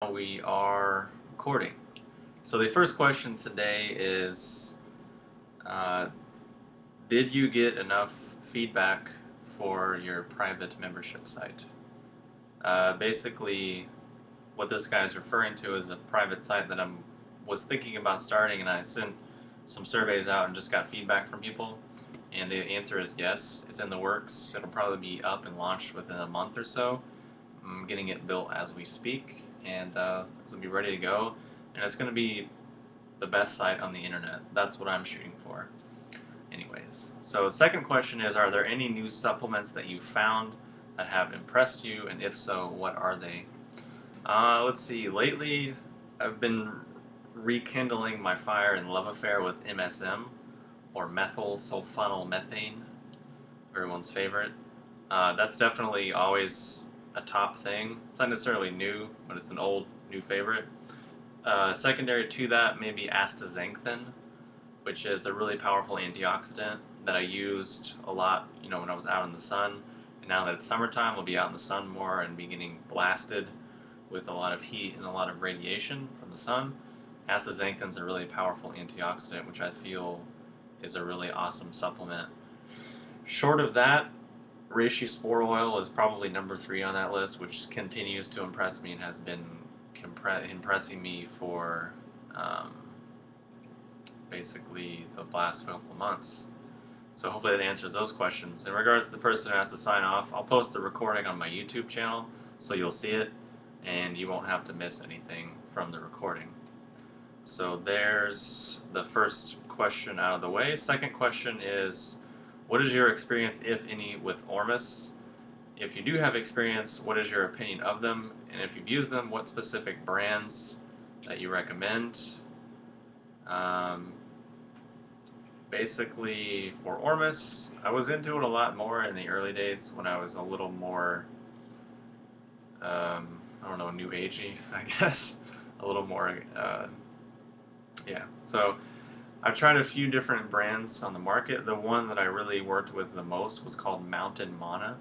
We are recording. So the first question today is, uh, did you get enough feedback for your private membership site? Basically, what this guy is referring to is a private site that was thinking about starting, and I sent some surveys out and just got feedback from people. And the answer is yes, it's in the works. It'll probably be up and launched within a month or so. I'm getting it built as we speak, and it's gonna be ready to go. And it's gonna be the best site on the internet. That's what I'm shooting for. Anyways, so the second question is, are there any new supplements that you found that have impressed you, and if so, what are they? Let's see. Lately, I've been rekindling my fire and love affair with MSM, or methyl sulfonylmethane, everyone's favorite. That's definitely always a top thing. It's not necessarily new, but it's an old, new favorite. Secondary to that, maybe astaxanthin, which is a really powerful antioxidant that I used a lot, when I was out in the sun. And now that it's summertime, I'll be out in the sun more and be getting blasted with a lot of heat and a lot of radiation from the sun. Astaxanthin is a really powerful antioxidant, which I feel is a really awesome supplement. Short of that, Reishi spore oil is probably number 3 on that list, which continues to impress me and has been impressing me for um, basically the last couple of months. So hopefully that answers those questions. In regards to the person who has to sign off, I'll post the recording on my YouTube channel so you'll see it and you won't have to miss anything from the recording. So there's the first question out of the way. Second question is, what is your experience, if any, with Ormus? If you do have experience, what is your opinion of them? And if you've used them, what specific brands that you recommend? Um, Basically, for Ormus, I was into it a lot more in the early days when I was a little more, I don't know, new agey, I guess. A little more, yeah. So I've tried a few different brands on the market. The one that I really worked with the most was called Mountain Mana.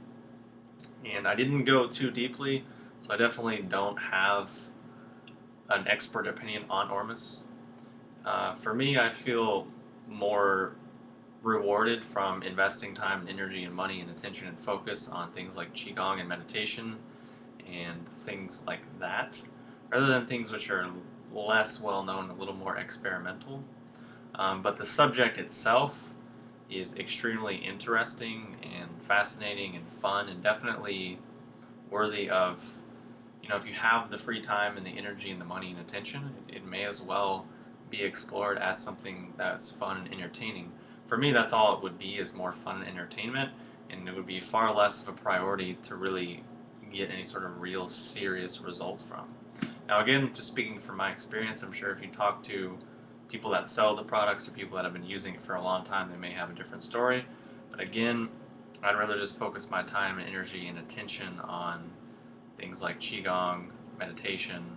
And I didn't go too deeply, so I definitely don't have an expert opinion on Ormus. For me, I feel more rewarded from investing time and energy and money and attention and focus on things like Qigong and meditation and things like that, rather than things which are less well known, a little more experimental. But the subject itself is extremely interesting and fascinating and fun and definitely worthy of, if you have the free time and the energy and the money and attention, it may as well be explored as something that's fun and entertaining. For me, that's all it would be, is more fun and entertainment, and it would be far less of a priority to really get any sort of real serious results from. Now again, just speaking from my experience, I'm sure if you talk to people that sell the products or people that have been using it for a long time, they may have a different story. But again, I'd rather just focus my time and energy and attention on things like Qigong, meditation,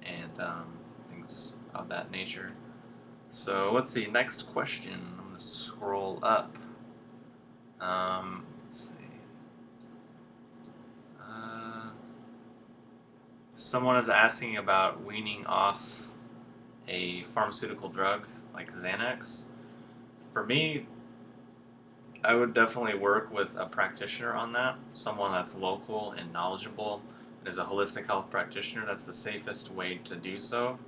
and things of that nature. So let's see, next question. I'm going to scroll up. Let's see. Someone is asking about weaning off a pharmaceutical drug like Xanax. For me, I would definitely work with a practitioner on that, someone that's local and knowledgeable and is a holistic health practitioner. That's the safest way to do so.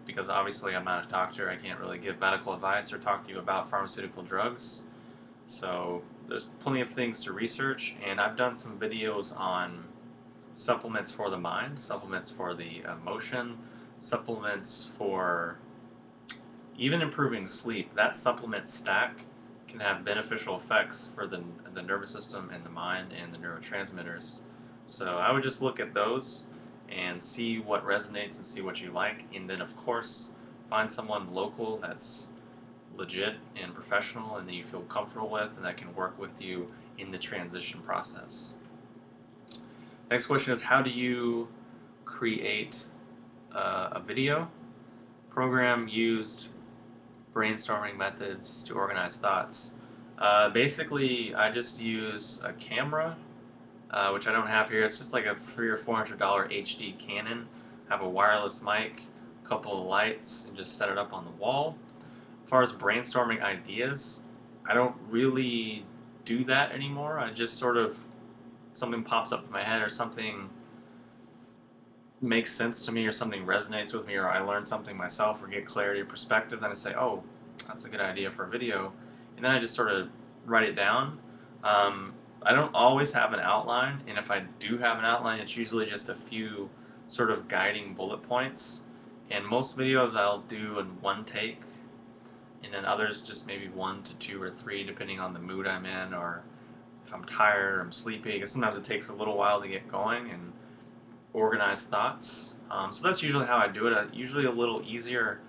Because obviously I'm not a doctor, I can't really give medical advice or talk to you about pharmaceutical drugs. So there's plenty of things to research, and I've done some videos on supplements for the mind, supplements for the emotion, supplements for even improving sleep. That supplement stack can have beneficial effects for the nervous system and the mind and the neurotransmitters. So I would just look at those and see what resonates and see what you like, and then of course find someone local that's legit and professional and that you feel comfortable with and that can work with you in the transition process. Next question is, how do you create a video? Program used brainstorming methods to organize thoughts. Basically, I just use a camera which I don't have here. It's just like a $300 or $400 HD Canon. Have a wireless mic, a couple of lights, and just set it up on the wall. As far as brainstorming ideas, I don't really do that anymore. I just sort of, something pops up in my head or something makes sense to me or something resonates with me or I learn something myself or get clarity or perspective, then I say, oh, that's a good idea for a video. And then I just sort of write it down. I don't always have an outline, and if I do have an outline, it's usually just a few sort of guiding bullet points. And most videos I'll do in one take, and then others just maybe 1 to 2 or 3, depending on the mood I'm in or if I'm tired or I'm sleepy, because sometimes it takes a little while to get going and organize thoughts. So that's usually how I do it. Usually a little easier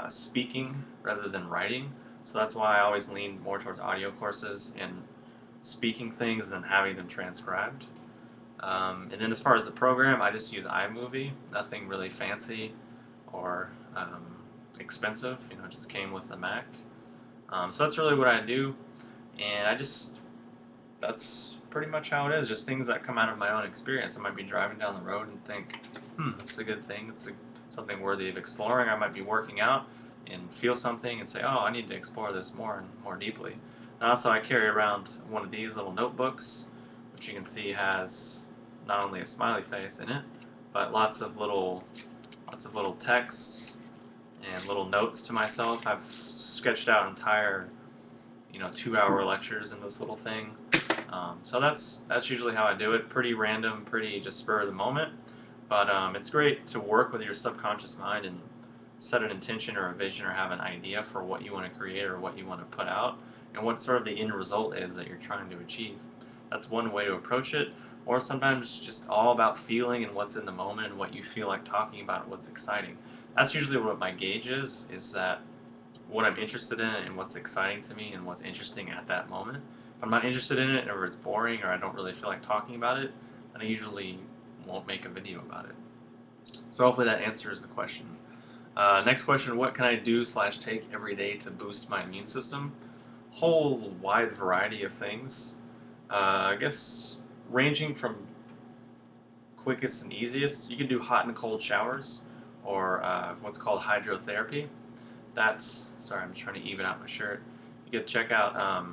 speaking rather than writing. So that's why I always lean more towards audio courses and speaking things than having them transcribed. And then as far as the program, I just use iMovie. Nothing really fancy or expensive. You know, it just came with the Mac. So that's really what I do. And that's pretty much how it is. Just things that come out of my own experience. I might be driving down the road and think, that's a good thing. It's something worthy of exploring. I might be working out and feel something and say, oh, I need to explore this more and more deeply. And also I carry around one of these little notebooks, which you can see has not only a smiley face in it, but lots of little texts and little notes to myself. I've sketched out entire 2-hour lectures in this little thing. So that's usually how I do it. Pretty random, pretty just spur of the moment. But it's great to work with your subconscious mind and set an intention or a vision or have an idea for what you want to create or what you want to put out and what sort of the end result is that you're trying to achieve. That's one way to approach it. Or sometimes just all about feeling and what's in the moment and what you feel like talking about and what's exciting. That's usually what my gauge is that what I'm interested in and what's exciting to me and what's interesting at that moment. If I'm not interested in it or it's boring or I don't really feel like talking about it, then I usually won't make a video about it. So hopefully that answers the question. Next question, what can I do / take every day to boost my immune system? Whole wide variety of things. I guess ranging from quickest and easiest, you can do hot and cold showers or what's called hydrotherapy. Sorry, I'm trying to even out my shirt. You can check out,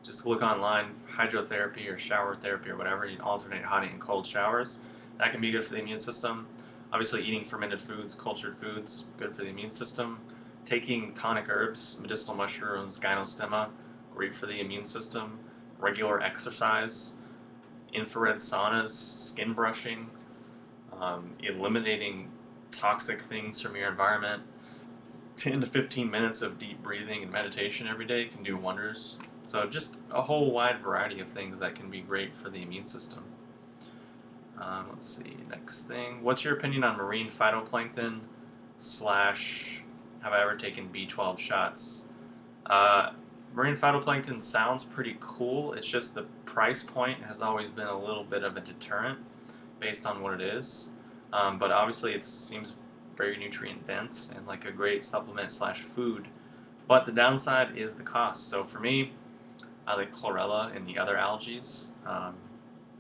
just look online, hydrotherapy or shower therapy or whatever. You can alternate hot and cold showers. That can be good for the immune system. Obviously, eating fermented foods, cultured foods, good for the immune system. Taking tonic herbs, medicinal mushrooms, gynostemma, great for the immune system. Regular exercise, infrared saunas, skin brushing, eliminating toxic things from your environment. 10 to 15 minutes of deep breathing and meditation every day can do wonders. So just a whole wide variety of things that can be great for the immune system. Let's see, next thing. What's your opinion on marine phytoplankton / have I ever taken B12 shots? Marine phytoplankton sounds pretty cool. It's just the price point has always been a little bit of a deterrent based on what it is. But obviously it seems very nutrient dense and like a great supplement / food. But the downside is the cost. So for me, I like chlorella and the other algae.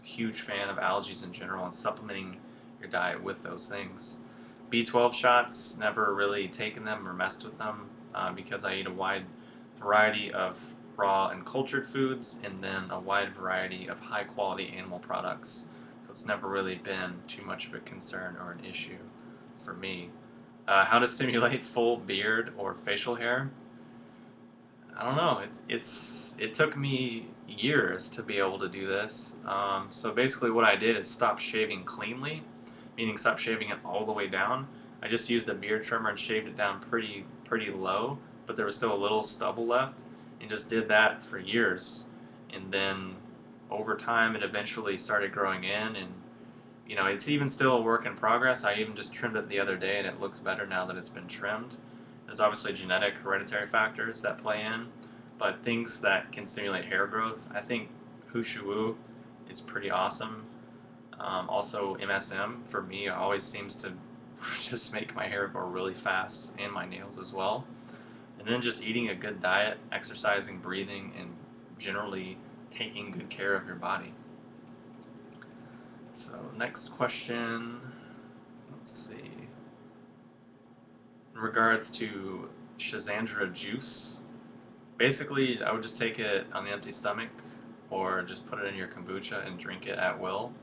Huge fan of algae in general and supplementing your diet with those things. B12 shots, never really taken them or messed with them because I eat a wide variety of raw and cultured foods and then a wide variety of high quality animal products. So it's never really been too much of a concern or an issue for me. How to stimulate full beard or facial hair? I don't know. It took me years to be able to do this. So basically what I did is stop shaving cleanly, meaning stop shaving it all the way down. I just used a beard trimmer and shaved it down pretty low, but there was still a little stubble left, and just did that for years. And then over time it eventually started growing in, and it's even still a work in progress. I even just trimmed it the other day and it looks better now that it's been trimmed. There's obviously genetic hereditary factors that play in, but things that can stimulate hair growth, I think Hushu is pretty awesome. Also MSM for me always seems to just make my hair grow really fast and my nails as well. And then just eating a good diet, exercising, breathing, and generally taking good care of your body. So next question, let's see. In regards to Shazandra juice, basically I would just take it on the empty stomach or just put it in your kombucha and drink it at will.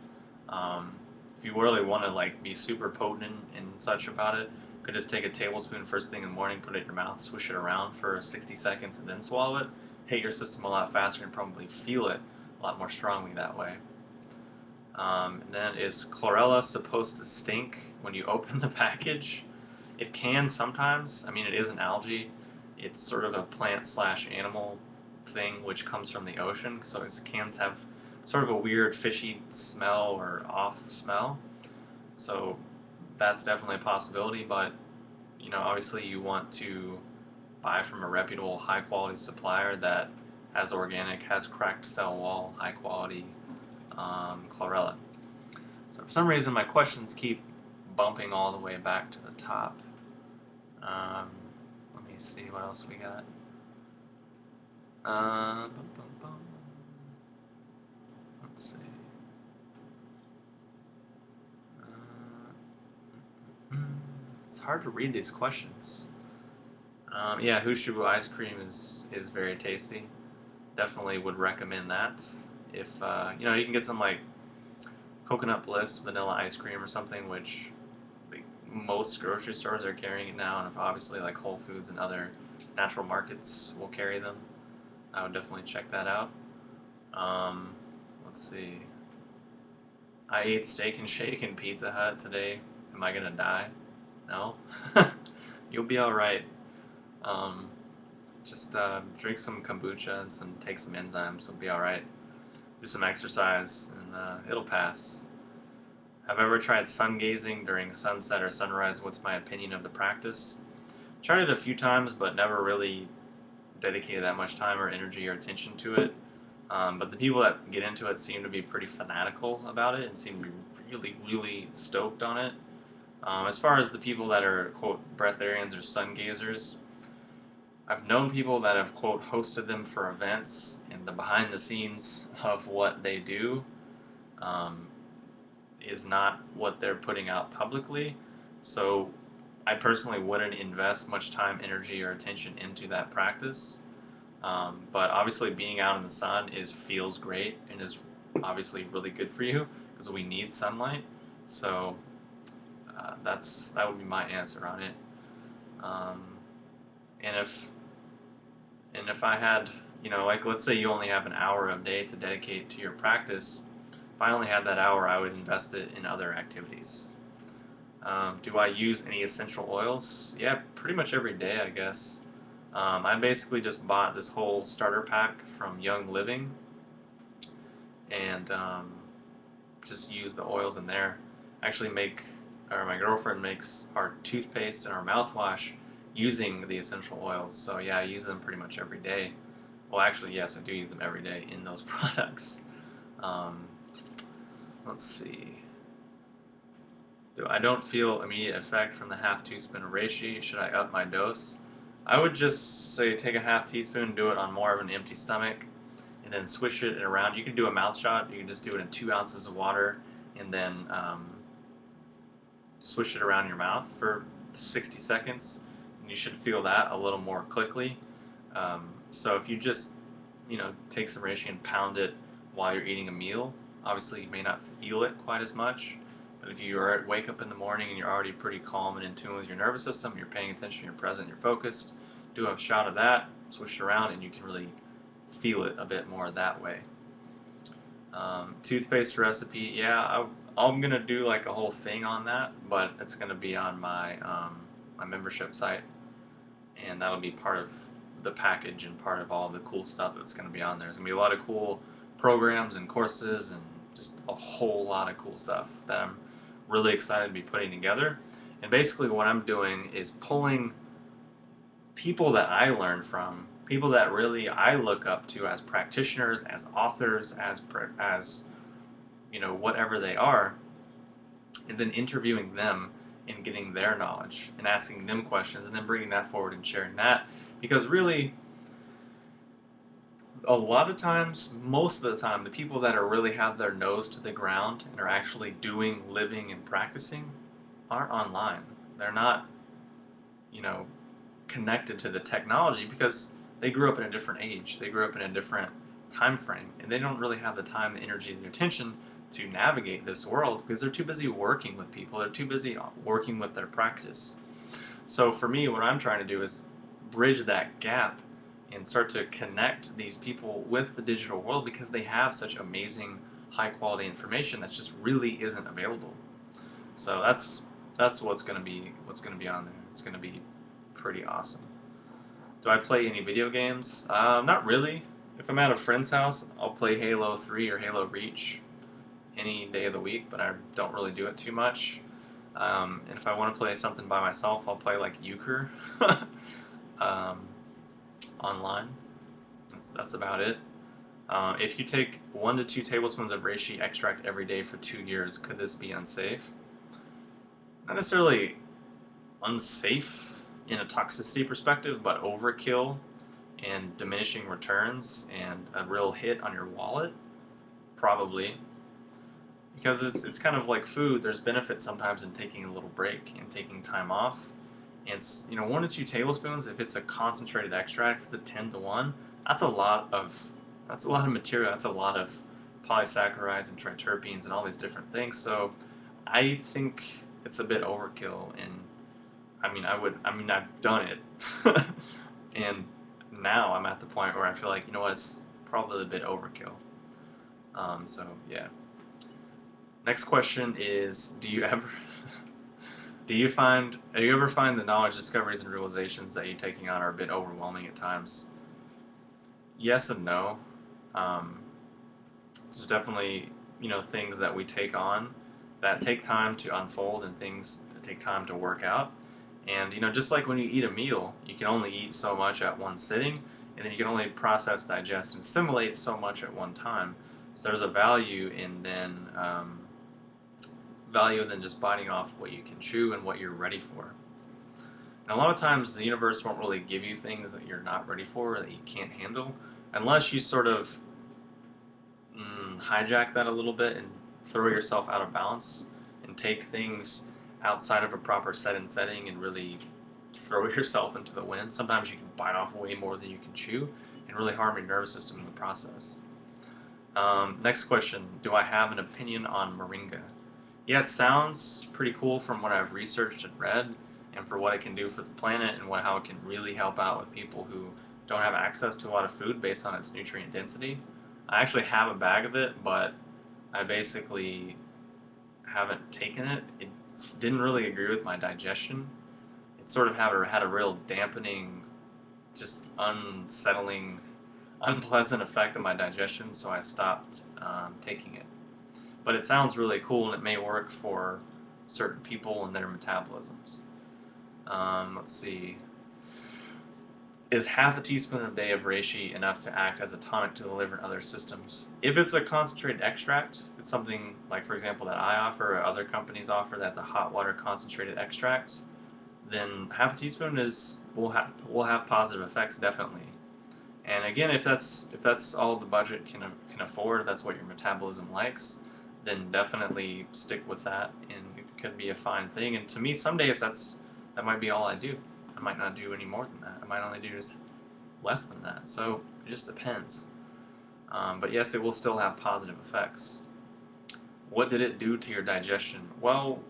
If you really want to like be super potent and such about it, you could just take a tablespoon first thing in the morning, put it in your mouth, swish it around for 60 seconds and then swallow it. Hit your system a lot faster and probably feel it a lot more strongly that way. And then, is chlorella supposed to stink when you open the package? It can sometimes. I mean, it is an algae. It's sort of a plant/animal thing which comes from the ocean, so its cans have sort of a weird fishy smell or off smell. So that's definitely a possibility, but you know, obviously you want to buy from a reputable, high quality supplier that has organic, has cracked cell wall, high quality chlorella. So for some reason my questions keep bumping all the way back to the top. Let me see what else we got. Bum, bum, bum. Let's see. It's hard to read these questions. Yeah, Hushu ice cream is very tasty. Definitely would recommend that. If you know, you can get some like Coconut Bliss vanilla ice cream or something, which like, most grocery stores are carrying it now, and if obviously like Whole Foods and other natural markets will carry them, I would definitely check that out. Let's see. I ate Steak and Shake in Pizza Hut today. Am I gonna die? No. You'll be all right. Um, just drink some kombucha and take some enzymes. You'll be all right. Do some exercise, and it'll pass. Have I ever tried sun gazing during sunset or sunrise? What's my opinion of the practice? Tried it a few times, but never really dedicated that much time or energy or attention to it. But the people that get into it seem to be pretty fanatical about it and seem to be really, really stoked on it. As far as the people that are, quote, breatharians or sun gazers, I've known people that have, quote, hosted them for events, and the behind the scenes of what they do is not what they're putting out publicly. So I personally wouldn't invest much time, energy, or attention into that practice. But obviously being out in the sun feels great and is obviously really good for you because we need sunlight. So that would be my answer on it. Um, and if I had, you know, like let's say you only have an hour a day to dedicate to your practice, if I only had that hour, I would invest it in other activities. Do I use any essential oils? Yeah, pretty much every day, I guess. I basically just bought this whole starter pack from Young Living and just use the oils in there. Actually my girlfriend makes our toothpaste and our mouthwash using the essential oils. So yeah, I use them pretty much every day. Well, actually, yes, I do use them every day in those products. Let's see. I don't feel immediate effect from the half teaspoon of reishi. Should I up my dose? I would just say take a half teaspoon, do it on more of an empty stomach, and then swish it around. You can do a mouth shot. You can just do it in 2 ounces of water, and then swish it around your mouth for 60 seconds, and you should feel that a little more quickly. So if you just, you know, take some reishi and pound it while you're eating a meal, obviously you may not feel it quite as much. But if you wake up in the morning and you're already pretty calm and in tune with your nervous system, you're paying attention, you're present, you're focused, do a shot of that, swish it around, and you can really feel it a bit more that way. Toothpaste recipe, yeah, I'm gonna do like a whole thing on that, but it's gonna be on my my membership site, and that'll be part of the package and part of all the cool stuff that's gonna be on there. There's gonna be a lot of cool programs and courses and just a whole lot of cool stuff that I'm really excited to be putting together. And basically what I'm doing is pulling people that I learn from, people that really I look up to as practitioners, as authors, as you know, whatever they are, and then interviewing them and getting their knowledge and asking them questions and then bringing that forward and sharing that. Because really, A lot of times, most of the time, the people that are really have their nose to the ground and are actually doing, living, and practicing aren't online. They're not, you know, connected to the technology because they grew up in a different age. They grew up in a different time frame, and they don't really have the time, the energy, and the attention to navigate this world because they're too busy working with people. They're too busy working with their practice. So for me, what I'm trying to do is bridge that gap and start to connect these people with the digital world because they have such amazing high quality information that just really isn't available. So that's what's gonna be on there. It's gonna be pretty awesome. Do I play any video games? Not really. If I'm at a friend's house, I'll play Halo 3 or Halo Reach any day of the week, but I don't really do it too much. And if I want to play something by myself, I'll play like euchre um, online. That's about it. If you take 1 to 2 tablespoons of reishi extract every day for 2 years, could this be unsafe? Not necessarily unsafe in a toxicity perspective, but overkill and diminishing returns and a real hit on your wallet, probably. Because it's kind of like food. There's benefit sometimes in taking a little break and taking time off. And it's, 1 to 2 tablespoons. If it's a concentrated extract, if it's a 10 to 1, that's a lot of material. That's a lot of polysaccharides and triterpenes and all these different things. So I think it's a bit overkill. And I've done it, and now I'm at the point where I feel like it's probably a bit overkill. So yeah. Next question is, do you ever find the knowledge, discoveries, and realizations that you're taking on are a bit overwhelming at times? Yes and no. Um, there's definitely, things that we take on that take time to unfold and things that take time to work out. And, just like when you eat a meal, you can only eat so much at one sitting, and then you can only process, digest, and assimilate so much at one time. So there's a value in just biting off what you can chew and what you're ready for. And a lot of times the universe won't really give you things that you're not ready for or that you can't handle unless you sort of hijack that a little bit and throw yourself out of balance and take things outside of a proper setting and really throw yourself into the wind. Sometimes you can bite off way more than you can chew and really harm your nervous system in the process. Next question, do I have an opinion on moringa? Yeah, it sounds pretty cool from what I've researched and read, and for what it can do for the planet and how it can really help out with people who don't have access to a lot of food based on its nutrient density. I actually have a bag of it, but I basically haven't taken it. It didn't really agree with my digestion. It sort of had a real dampening, just unsettling, unpleasant effect on my digestion, so I stopped taking it. But it sounds really cool, and it may work for certain people and their metabolisms. Let's see. Is half a teaspoon a day of reishi enough to act as a tonic to the liver and other systems? If it's a concentrated extract, it's something like, for example, that I offer or other companies offer, that's a hot water concentrated extract, then half a teaspoon will have positive effects, definitely. And again, if that's all the budget can afford, that's what your metabolism likes, then definitely stick with that, and it could be a fine thing. And to me, some days that might be all I do. I might not do any more than that. I might only do just less than that. So it just depends. But yes, it will still have positive effects. What did it do to your digestion? Well,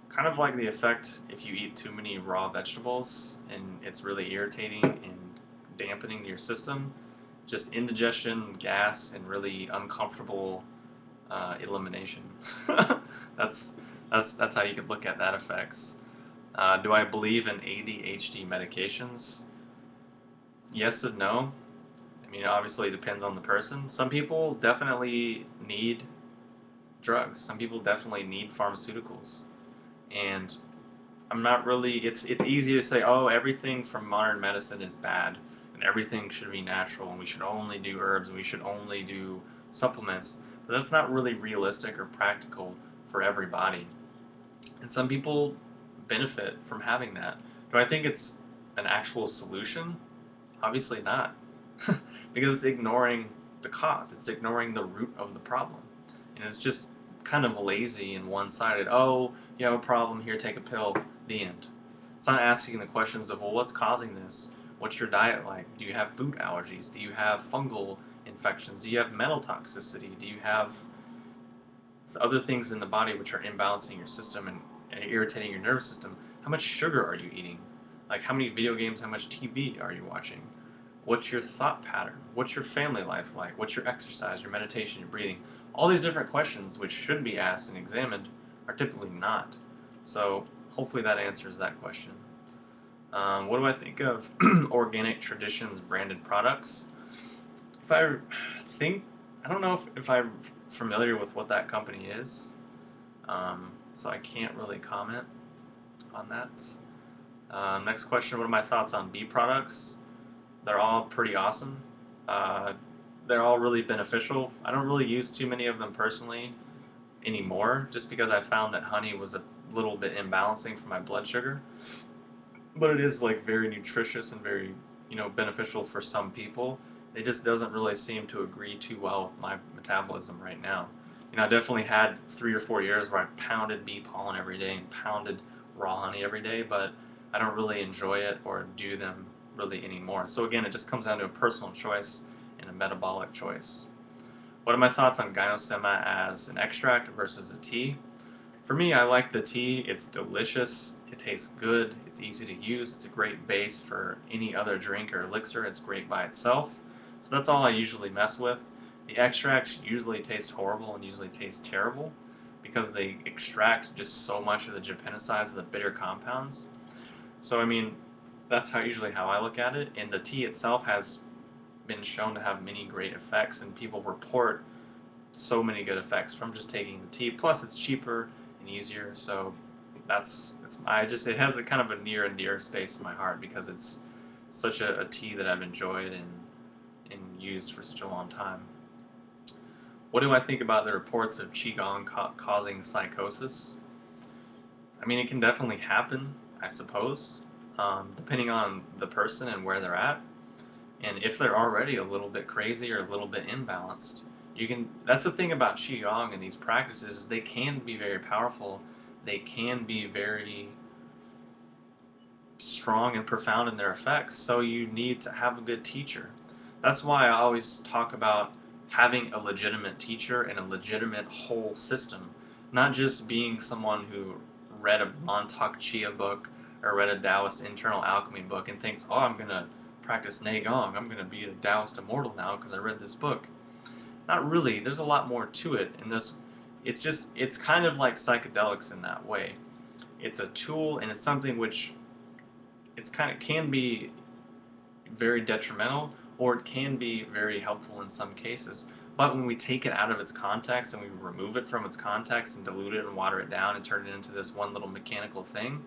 kind of like the effect if you eat too many raw vegetables and it's really irritating and dampening your system. Just indigestion, gas, and really uncomfortable elimination. that's how you could look at that effects. Do I believe in ADHD medications? Yes and no. I mean, obviously it depends on the person. Some people definitely need drugs. Some people definitely need pharmaceuticals. And I'm not really, it's easy to say, oh, everything from modern medicine is bad and everything should be natural and we should only do herbs and we should only do supplements. But that's not really realistic or practical for everybody. And some people benefit from having that. Do I think it's an actual solution? Obviously not. because it's ignoring the cause. It's ignoring the root of the problem. And it's just kind of lazy and one-sided. Oh, you have a problem, here, take a pill, the end. It's not asking the questions of, well, what's causing this? What's your diet like? Do you have food allergies? Do you have fungal infections? Do you have metal toxicity? Do you have other things in the body which are imbalancing your system and irritating your nervous system? How much sugar are you eating? Like, how many video games, how much TV are you watching? What's your thought pattern? What's your family life like? What's your exercise, your meditation, your breathing? All these different questions which should be asked and examined are typically not. So hopefully that answers that question. What do I think of Organic Traditions branded products? If I think, I don't know if I'm familiar with what that company is, so I can't really comment on that. Next question, what are my thoughts on bee products? They're all pretty awesome. They're all really beneficial. I don't really use too many of them personally anymore, just because I found that honey was a little bit imbalancing for my blood sugar. But it is like very nutritious and very, beneficial for some people. It just doesn't really seem to agree too well with my metabolism right now. I definitely had 3 or 4 years where I pounded bee pollen every day and pounded raw honey every day, but I don't really enjoy it or do them really anymore. So again, it just comes down to a personal choice and a metabolic choice. What are my thoughts on gynostemma as an extract versus a tea? For me, I like the tea. It's delicious. It tastes good. It's easy to use. It's a great base for any other drink or elixir. It's great by itself. So that's all I usually mess with. The extracts usually taste horrible and usually taste terrible because they extract just so much of the japinicides, the bitter compounds. So I mean, that's usually how I look at it. And the tea itself has been shown to have many great effects, and people report so many good effects from just taking the tea. Plus, it's cheaper and easier. So it has a kind of a near and dear space in my heart because it's such a tea that I've enjoyed and used for such a long time. What do I think about the reports of Qigong causing psychosis? I mean, it can definitely happen, I suppose, depending on the person and where they're at. And if they're already a little bit crazy or a little bit imbalanced, that's the thing about Qigong and these practices, is they can be very powerful. They can be very strong and profound in their effects. So you need to have a good teacher. That's why I always talk about having a legitimate teacher and a legitimate whole system, not just being someone who read a Montauk Chia book or read a Taoist internal alchemy book and thinks, oh, I'm going to practice Neigong, I'm going to be a Taoist immortal now because I read this book. Not really. There's a lot more to it. And it's kind of like psychedelics in that way. It's a tool, and it's something which can be very detrimental, or it can be very helpful in some cases. But when we take it out of its context and we remove it from its context and dilute it and water it down and turn it into this one little mechanical thing,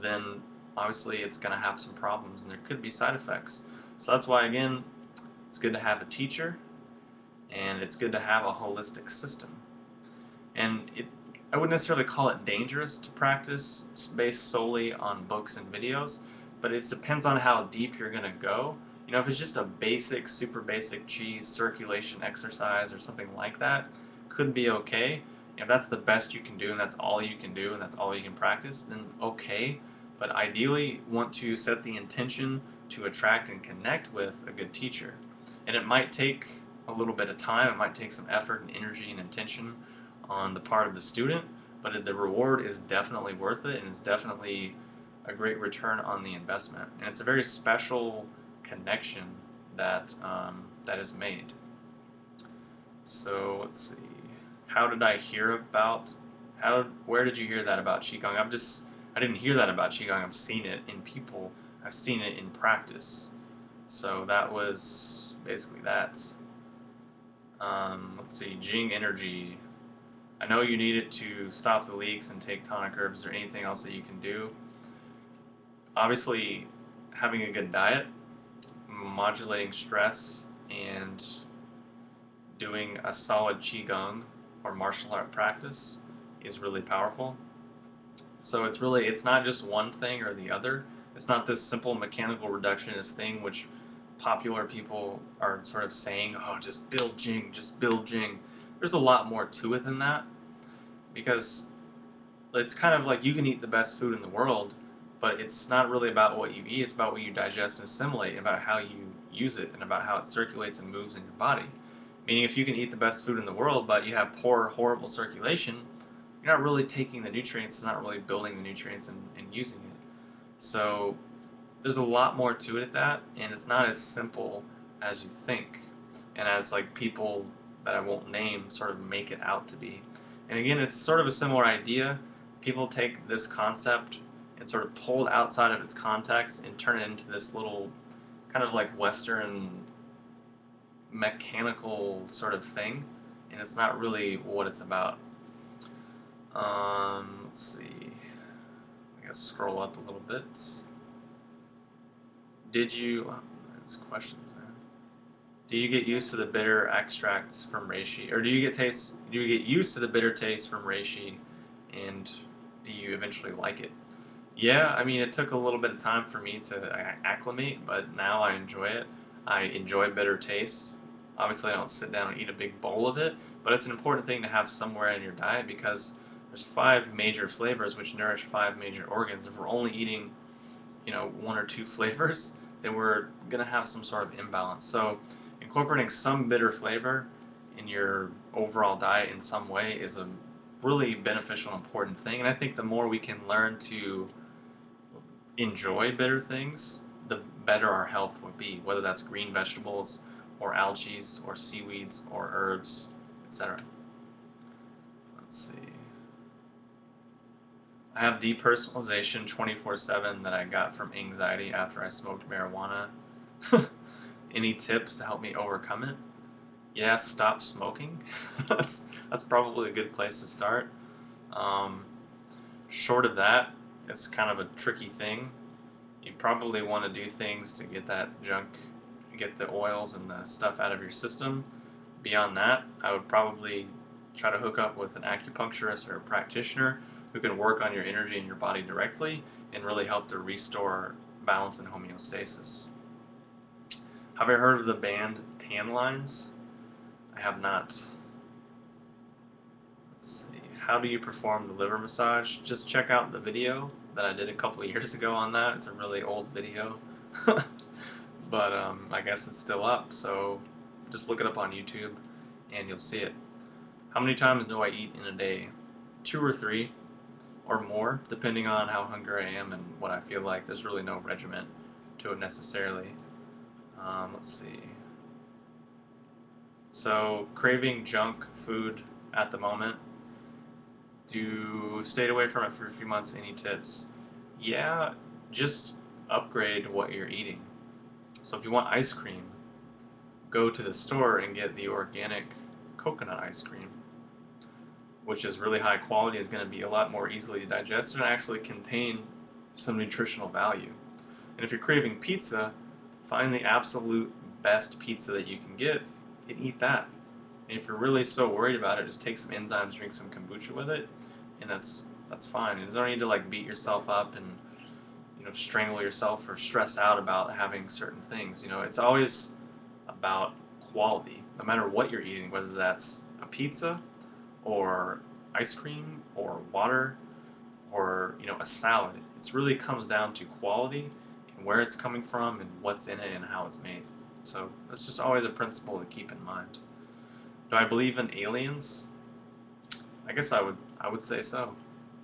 then obviously it's going to have some problems and there could be side effects. So that's why, again, it's good to have a teacher and it's good to have a holistic system. And I wouldn't necessarily call it dangerous to practice based solely on books and videos, but it depends on how deep you're going to go. If it's just a basic, super basic cheese circulation exercise or something like that, could be okay. If that's the best you can do and that's all you can do and that's all you can practice, then okay. But ideally, want to set the intention to attract and connect with a good teacher. And it might take a little bit of time, it might take some effort and energy and intention on the part of the student, but the reward is definitely worth it and it's definitely a great return on the investment. And it's a very special connection that is made. So let's see. Where did you hear that about Qigong? I didn't hear that about Qigong. I've seen it in people. I've seen it in practice. So that was basically that. Let's see. Jing Energy. I know you need it to stop the leaks and take tonic herbs. Is there anything else that you can do? Obviously, having a good diet, modulating stress, and doing a solid Qigong or martial art practice is really powerful. So it's not just one thing or the other. It's not this simple mechanical reductionist thing which popular people are sort of saying, oh, just build Jing, just build Jing. There's a lot more to it than that, because it's kind of like you can eat the best food in the world, but it's not really about what you eat, it's about what you digest and assimilate, and about how you use it, and about how it circulates and moves in your body. Meaning, if you can eat the best food in the world, but you have poor, horrible circulation, you're not really taking the nutrients, it's not really building the nutrients and using it. So there's a lot more to it at that, and it's not as simple as you think, and as like people that I won't name sort of make it out to be. And again, it's sort of a similar idea. People take this concept and sort of pull it outside of its context and turn it into this little kind of like Western mechanical sort of thing, and it's not really what it's about. Let's see. I guess scroll up a little bit. Did you? Oh, that's questions. Do you get used to the bitter extracts from reishi, or do you get used to the bitter taste from reishi, and do you eventually like it? Yeah, I mean, it took a little bit of time for me to acclimate, but now I enjoy it. I enjoy bitter tastes. Obviously, I don't sit down and eat a big bowl of it, but it's an important thing to have somewhere in your diet, because there's 5 major flavors which nourish 5 major organs. If we're only eating, 1 or 2 flavors, then we're gonna have some sort of imbalance. So incorporating some bitter flavor in your overall diet in some way is a really beneficial and important thing. And I think the more we can learn to enjoy bitter things, the better our health will be, whether that's green vegetables or algae or seaweeds or herbs, etc. Let's see. I have depersonalization 24/7 that I got from anxiety after I smoked marijuana. Any tips to help me overcome it? Yeah, stop smoking. that's probably a good place to start. Short of that, it's kind of a tricky thing. You probably want to do things to get that junk, get the oils and the stuff out of your system. Beyond that, I would probably try to hook up with an acupuncturist or a practitioner who can work on your energy and your body directly and really help to restore balance and homeostasis. Have I heard of the band Tan Lines? I have not. Let's see. How do you perform the liver massage? Just check out the video that I did a couple of years ago on that. It's a really old video. But I guess it's still up, so just look it up on YouTube and you'll see it. How many times do I eat in a day? 2 or 3 or more, depending on how hungry I am and what I feel like. There's really no regiment to it necessarily. Let's see. So, craving junk food at the moment. Stayed away from it for a few months. Any tips? Yeah, just upgrade what you're eating. So if you want ice cream, go to the store and get the organic coconut ice cream, which is really high quality, is going to be a lot more easily digested and actually contain some nutritional value. And if you're craving pizza, find the absolute best pizza that you can get and eat that. And if you're really so worried about it, just take some enzymes, drink some kombucha with it, and that's fine. You don't need to like beat yourself up and strangle yourself or stress out about having certain things. It's always about quality, no matter what you're eating, whether that's a pizza or ice cream or water or a salad. It really comes down to quality and where it's coming from and what's in it and how it's made. So that's just always a principle to keep in mind. Do I believe in aliens? I guess I would say so.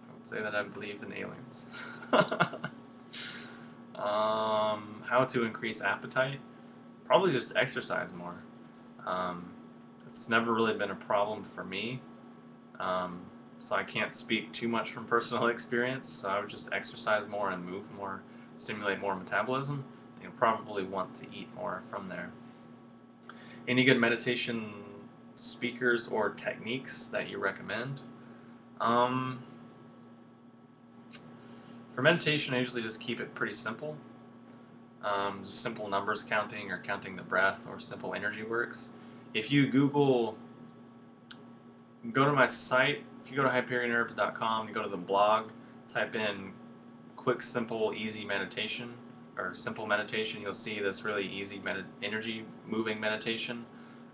I would say that I believe in aliens. How to increase appetite? Probably just exercise more. It's never really been a problem for me, so I can't speak too much from personal experience. So I would just exercise more and move more, stimulate more metabolism, and you'll probably want to eat more from there. Any good meditation speakers or techniques that you recommend? For meditation, I usually just keep it pretty simple. Just simple numbers counting or counting the breath or simple energy works. If you go to my site, if you go to hyperionherbs.com, you go to the blog, type in quick, simple, easy meditation, or simple meditation, you'll see this really easy energy moving meditation.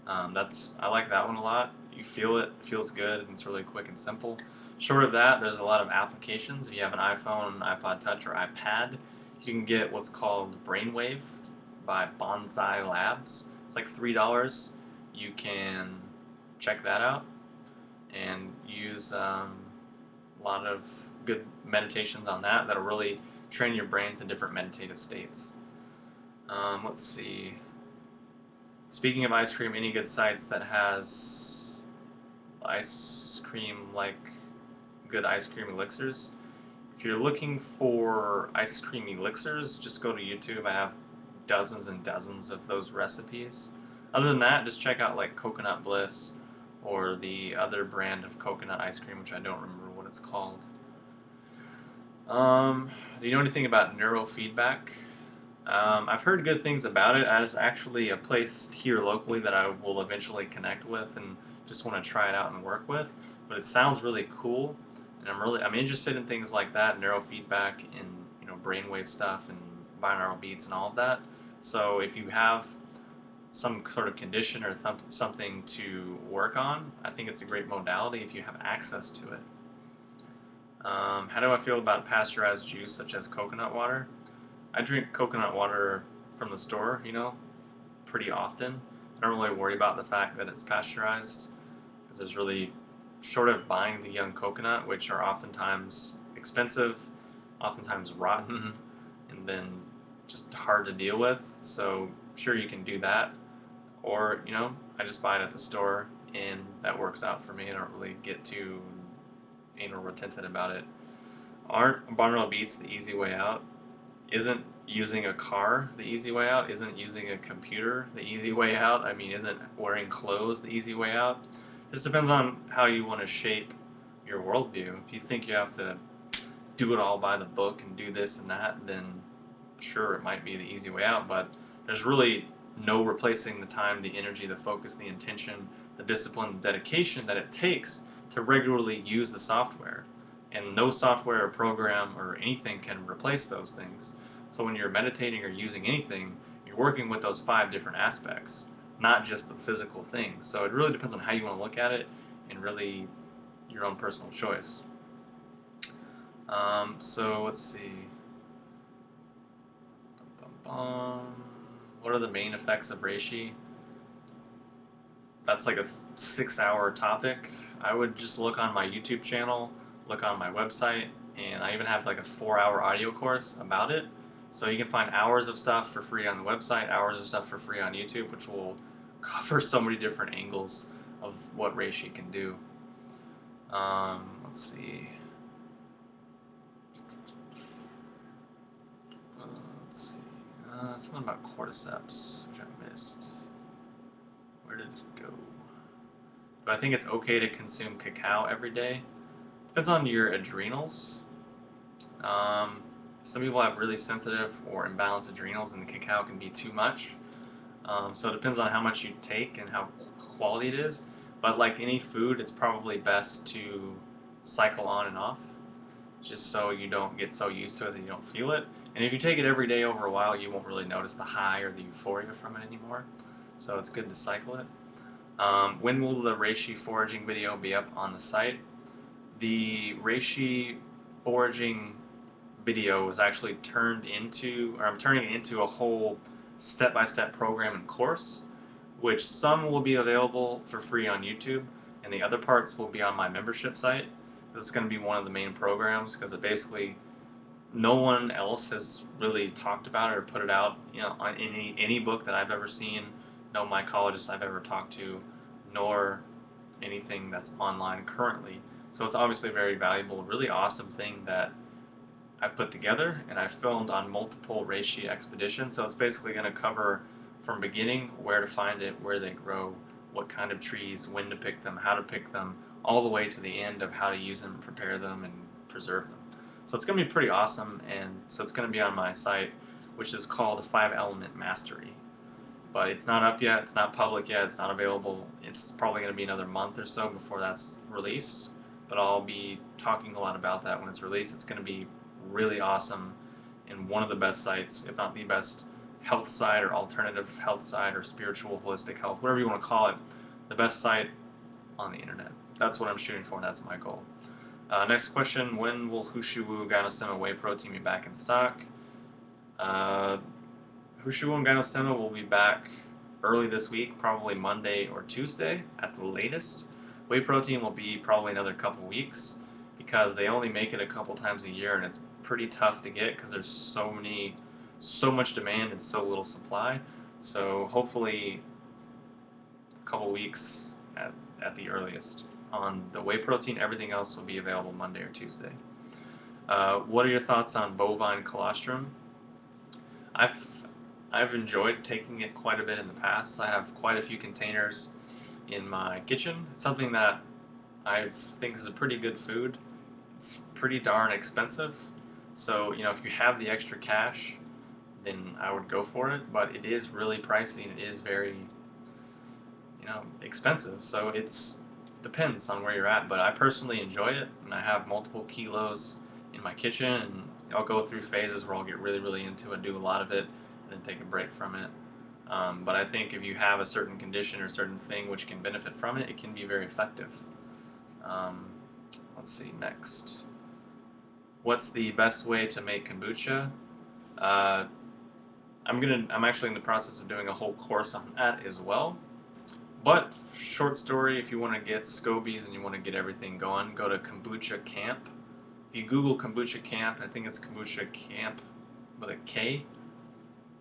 I like that one a lot. You feel it, it feels good, and it's really quick and simple. Short of that, there's a lot of applications. If you have an iPhone, iPod Touch, or iPad, you can get what's called Brainwave by Bonsai Labs. It's like $3. You can check that out and use a lot of good meditations on that that'll really train your brain to different meditative states. Let's see. Speaking of ice cream, any good sites that has ice cream, like good ice cream elixirs? If you're looking for ice cream elixirs, just go to YouTube. I have dozens and dozens of those recipes. Other than that, just check out like Coconut Bliss or the other brand of coconut ice cream, which I don't remember what it's called. Do you know anything about neurofeedback? I've heard good things about it. As actually a place here locally that I will eventually connect with and just want to try it out and work with. But it sounds really cool, and I'm interested in things like that, neurofeedback, and brainwave stuff and binaural beats and all of that. So if you have some sort of condition or something to work on, I think it's a great modality if you have access to it. How do I feel about pasteurized juice such as coconut water? I drink coconut water from the store, pretty often. I don't really worry about the fact that it's pasteurized, because there's really, short of buying the young coconut, which are oftentimes expensive, oftentimes rotten, and then just hard to deal with. So sure, you can do that, or I just buy it at the store, and that works out for me. I don't really get too anal retentive about it. Aren't binaural beats the easy way out? Isn't using a car the easy way out? Isn't using a computer the easy way out? I mean, isn't wearing clothes the easy way out? This depends on how you want to shape your worldview. If you think you have to do it all by the book and do this and that, then sure, it might be the easy way out, but there's really no replacing the time, the energy, the focus, the intention, the discipline, the dedication that it takes to regularly use the software. And no software or program or anything can replace those things. So when you're meditating or using anything, you're working with those 5 different aspects, not just the physical things. So it really depends on how you want to look at it, and really your own personal choice. So let's see. What are the main effects of Reishi? That's like a 6-hour topic. I would just look on my YouTube channel, look on my website, and I even have like a 4-hour audio course about it. So you can find hours of stuff for free on the website, hours of stuff for free on YouTube, which will cover so many different angles of what Reishi can do. Let's see. Something about cordyceps, which I missed. Where did it go? Do I think it's okay to consume cacao every day? Depends on your adrenals. Some people have really sensitive or imbalanced adrenals, and the cacao can be too much. So it depends on how much you take and how quality it is. But like any food, it's probably best to cycle on and off, just so you don't get so used to it that you don't feel it. And if you take it every day over a while, you won't really notice the high or the euphoria from it anymore. So it's good to cycle it. When will the reishi foraging video be up on the site? The reishi foraging video was actually I'm turning it into a whole step-by-step program and course, which some will be available for free on YouTube, and the other parts will be on my membership site. This is going to be one of the main programs, because it basically, no one else has really talked about it or put it out, on any book that I've ever seen, no mycologist I've ever talked to, nor anything that's online currently. So it's obviously a very valuable, really awesome thing that I put together, and I filmed on multiple reishi expeditions. So it's basically going to cover from beginning, where to find it, where they grow, what kind of trees, when to pick them, how to pick them, all the way to the end of how to use them, prepare them, and preserve them. So it's going to be pretty awesome, and so it's going to be on my site, which is called 5-Element Mastery. But it's not up yet, it's not public yet, it's not available. It's probably going to be another month or so before that's released, but I'll be talking a lot about that when it's released. It's going to be really awesome, and one of the best sites, if not the best health site or alternative health site or spiritual holistic health, whatever you want to call it, the best site on the internet. That's what I'm shooting for, and that's my goal. Next question, when will Hushiwu Gynostemma whey protein be back in stock? Hushiwu and Gynostemma will be back early this week, probably Monday or Tuesday at the latest. Whey protein will be probably another couple weeks because they only make it a couple times a year, and it's pretty tough to get because there's so much demand and so little supply. So hopefully a couple weeks at the earliest. On the whey protein, everything else will be available Monday or Tuesday. What are your thoughts on bovine colostrum? I've enjoyed taking it quite a bit in the past. I have quite a few containers in my kitchen. It's something that I think is a pretty good food. It's pretty darn expensive. So, if you have the extra cash, then I would go for it. But it is really pricey and it is very, expensive. So it's depends on where you're at. But I personally enjoy it, and I have multiple kilos in my kitchen, and I'll go through phases where I'll get really, really into it, do a lot of it, and then take a break from it. But I think if you have a certain condition or certain thing which can benefit from it, it can be very effective. Let's see, next. What's the best way to make kombucha? I'm actually in the process of doing a whole course on that as well. But short story, if you want to get scobies and you want to get everything going, go to Kombucha Camp. If you Google Kombucha Camp, I think it's Kombucha Camp with a K,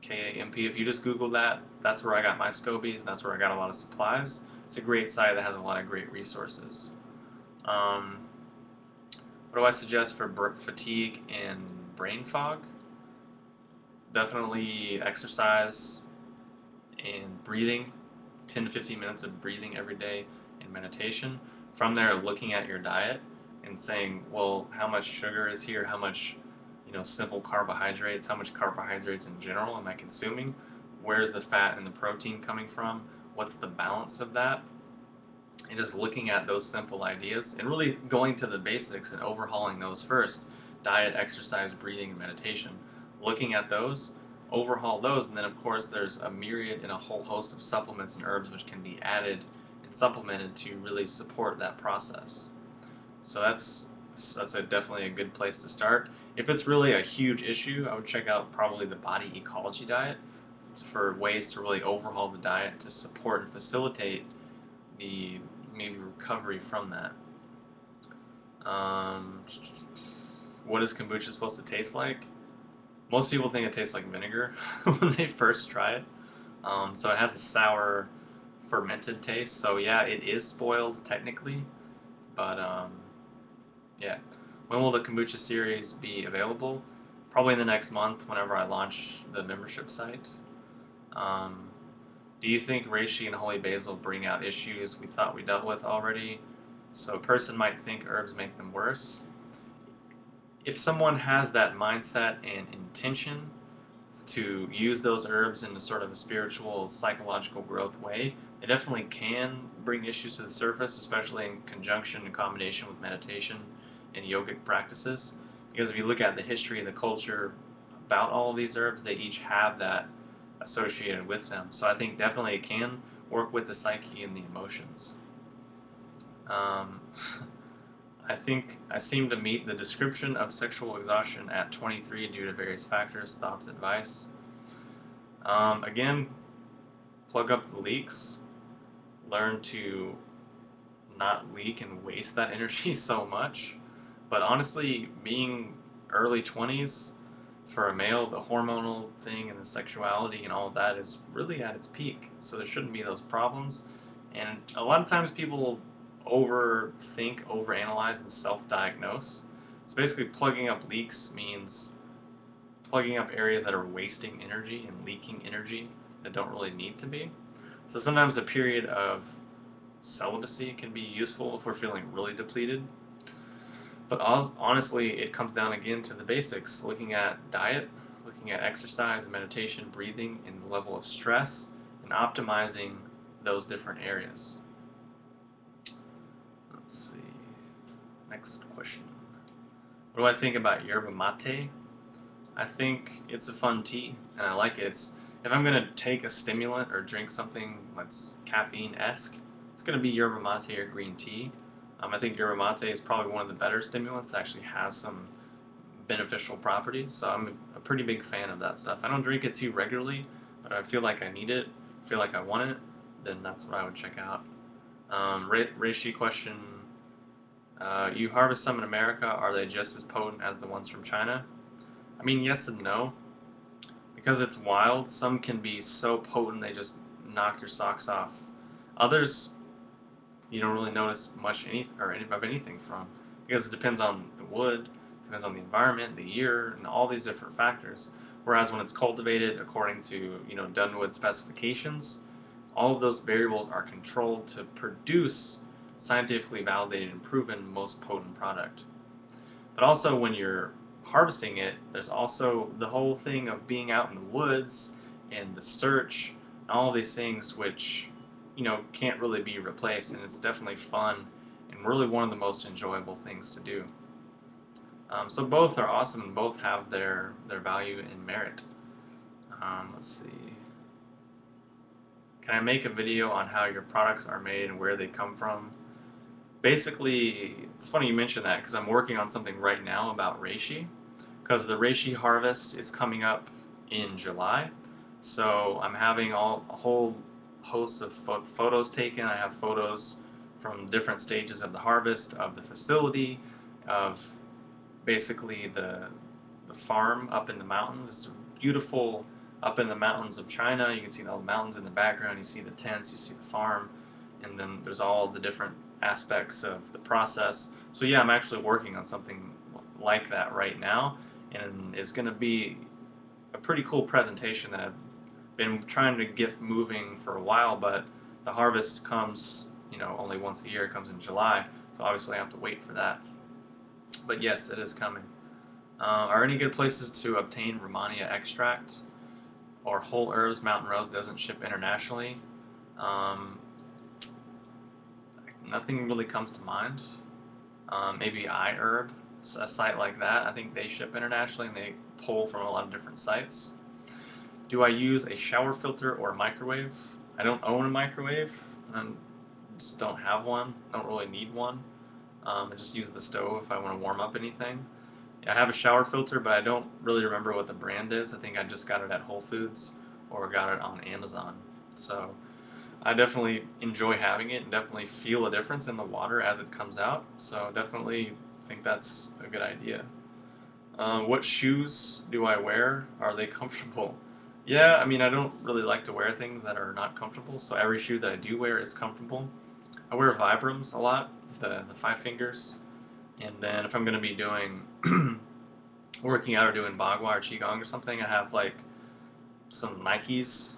K-A-M-P. If you just Google that, that's where I got my scobies, and that's where I got a lot of supplies. It's a great site that has a lot of great resources. What do I suggest for fatigue and brain fog? Definitely exercise and breathing. 10 to 15 minutes of breathing every day and meditation. From there, looking at your diet and saying, well, how much sugar is here? How much, simple carbohydrates? How much carbohydrates in general am I consuming? Where's the fat and the protein coming from? What's the balance of that? And just looking at those simple ideas and really going to the basics and overhauling those first. Diet, exercise, breathing, and meditation. Looking at those, overhaul those, and then of course there's a myriad and a whole host of supplements and herbs which can be added and supplemented to really support that process. So that's definitely a good place to start. If it's really a huge issue, I would check out probably the Body Ecology diet for ways to really overhaul the diet to support and facilitate the maybe recovery from that. What is kombucha supposed to taste like? Most people think it tastes like vinegar when they first try it. So it has a sour, fermented taste. So yeah, it is spoiled technically, but yeah. When will the kombucha series be available? Probably in the next month, whenever I launch the membership site. Do you think reishi and holy basil bring out issues we thought we dealt with already? So a person might think herbs make them worse. If someone has that mindset and intention to use those herbs in a sort of a spiritual, psychological growth way, they definitely can bring issues to the surface, especially in conjunction and combination with meditation and yogic practices. Because if you look at the history and the culture about all of these herbs, they each have that associated with them. So I think definitely it can work with the psyche and the emotions. I think I seem to meet the description of sexual exhaustion at 23 due to various factors. Thoughts, advice? Again, plug up the leaks. Learn to not leak and waste that energy so much. But honestly, being early 20s for a male, the hormonal thing and the sexuality and all of that is really at its peak. So there shouldn't be those problems. And a lot of times people overthink, overanalyze, and self-diagnose. So basically plugging up leaks means plugging up areas that are wasting energy and leaking energy that don't really need to be. So sometimes a period of celibacy can be useful if we're feeling really depleted. But honestly, it comes down again to the basics, looking at diet, looking at exercise, meditation, breathing, and the level of stress, and optimizing those different areas. Let's see. Next question. What do I think about yerba mate? I think it's a fun tea, and I like it. If I'm gonna take a stimulant or drink something that's caffeine-esque, it's gonna be yerba mate or green tea. I think yerba mate is probably one of the better stimulants. It actually has some beneficial properties, so I'm a pretty big fan of that stuff. I don't drink it too regularly, but I feel like I need it, feel like I want it, then that's what I would check out. Reishi question: you harvest some in America. Are they just as potent as the ones from China? I mean, yes and no. Because it's wild, some can be so potent they just knock your socks off. Others, you don't really notice much of anything from, because it depends on the wood, it depends on the environment, the year, and all these different factors. Whereas when it's cultivated according to Dunwood specifications, all of those variables are controlled to produce scientifically validated and proven most potent product. But also when you're harvesting it, there's also the whole thing of being out in the woods and the search and all of these things which can't really be replaced, and it's definitely fun and really one of the most enjoyable things to do. So both are awesome and both have their value and merit. Let's see. Can I make a video on how your products are made and where they come from? Basically, it's funny you mention that because I'm working on something right now about reishi, because the reishi harvest is coming up in July. So I'm having a whole host of photos taken. I have photos from different stages of the harvest, of the facility, of basically the farm up in the mountains. It's beautiful up in the mountains of China. You can see all the mountains in the background. You see the tents, you see the farm, and then there's all the different aspects of the process. So yeah, I'm actually working on something like that right now, and it's going to be a pretty cool presentation that I've been trying to get moving for a while, but the harvest comes, only once a year. It comes in July, so obviously I have to wait for that. But yes, it is coming. Are any good places to obtain Romania extract or whole herbs? Mountain Rose doesn't ship internationally. Um, Nothing really comes to mind. Maybe iHerb, a site like that. I think they ship internationally and they pull from a lot of different sites. Do I use a shower filter or a microwave? I don't own a microwave. I just don't have one. I don't really need one. I just use the stove if I want to warm up anything. Yeah, I have a shower filter, but I don't really remember what the brand is. I think I just got it at Whole Foods or got it on Amazon. So I definitely enjoy having it and definitely feel a difference in the water as it comes out. So definitely think that's a good idea. What shoes do I wear? Are they comfortable? Yeah, I mean, I don't really like to wear things that are not comfortable, so every shoe that I do wear is comfortable. I wear Vibrams a lot, the 5 fingers, and then if I'm going to be doing working out or doing Bagua or Qigong or something, I have like some Nikes,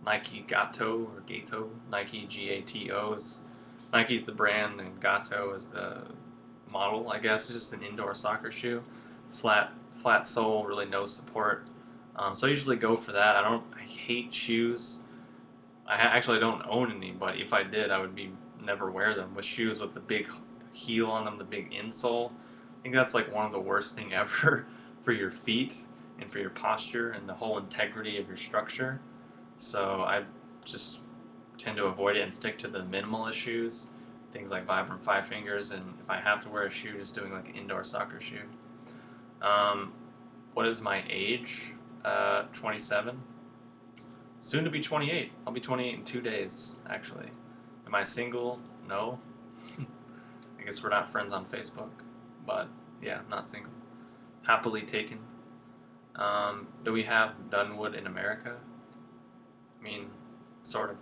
Nike Gato or Gato, Nike Gato is Nike's the brand and Gato is the model, I guess. It's just an indoor soccer shoe, flat sole, really no support. So I usually go for that. I hate shoes. Actually don't own any, but if I did, I would never wear them. With shoes with the big heel on them, the big insole, I think that's like one of the worst thing ever for your feet and for your posture and the whole integrity of your structure. So I just tend to avoid it and stick to the minimalist shoes, things like Vibram 5 fingers, and if I have to wear a shoe, just doing like an indoor soccer shoe. What is my age? 27. Soon to be 28. I'll be 28 in 2 days, actually. Am I single? No. I guess we're not friends on Facebook, but yeah, I'm not single. Happily taken. Do we have Dunwood in America? I mean, sort of,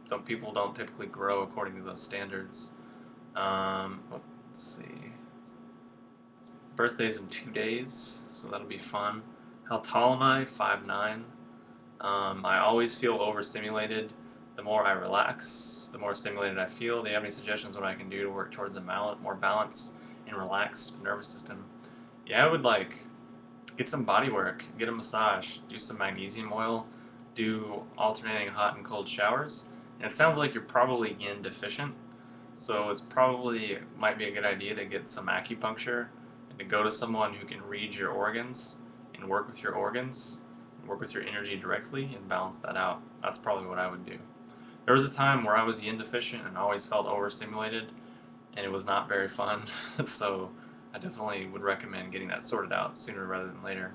but people don't typically grow according to those standards. Let's see. Birthday's in 2 days, so that'll be fun. How tall am I? 5'9". I always feel overstimulated. The more I relax, the more stimulated I feel. Do you have any suggestions on what I can do to work towards a more balanced and relaxed nervous system? Yeah, I would get some body work, get a massage, do some magnesium oil, do alternating hot and cold showers. And it sounds like you're probably yin deficient, so might be a good idea to get some acupuncture and to go to someone who can read your organs and work with your organs, and work with your energy directly and balance that out. That's probably what I would do. There was a time where I was yin deficient and always felt overstimulated, and it was not very fun. So I definitely would recommend getting that sorted out sooner rather than later.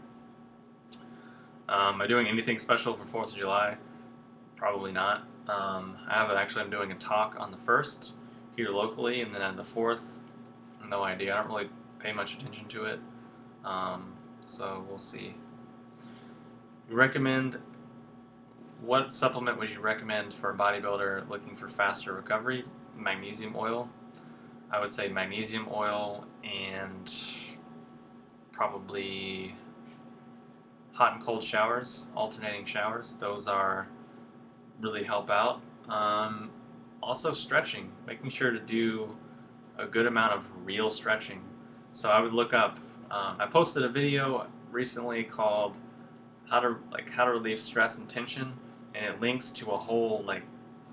Am I doing anything special for 4th of July? Probably not. I'm doing a talk on the 1st here locally, and then on the 4th, no idea. I don't really pay much attention to it. So we'll see. What supplement would you recommend for a bodybuilder looking for faster recovery? Magnesium oil. I would say magnesium oil and probably hot and cold showers, alternating showers. Those really help out. Also stretching, making sure to do a good amount of real stretching. So I would look up. I posted a video recently called how to relieve stress and tension, and it links to a whole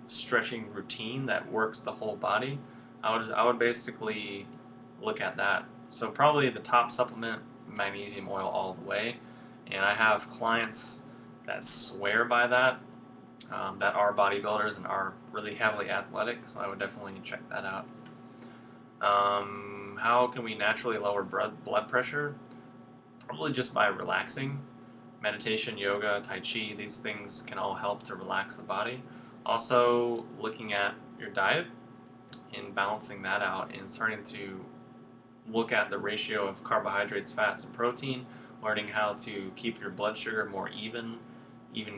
stretching routine that works the whole body. I would basically look at that. So probably the top supplement, magnesium oil all the way. And I have clients that swear by that, that are bodybuilders and are really heavily athletic. So I would definitely check that out. How can we naturally lower blood pressure? Probably just by relaxing. Meditation, yoga, tai chi, these things can all help to relax the body. Also, looking at your diet and balancing that out and starting to look at the ratio of carbohydrates, fats, and protein, learning how to keep your blood sugar more even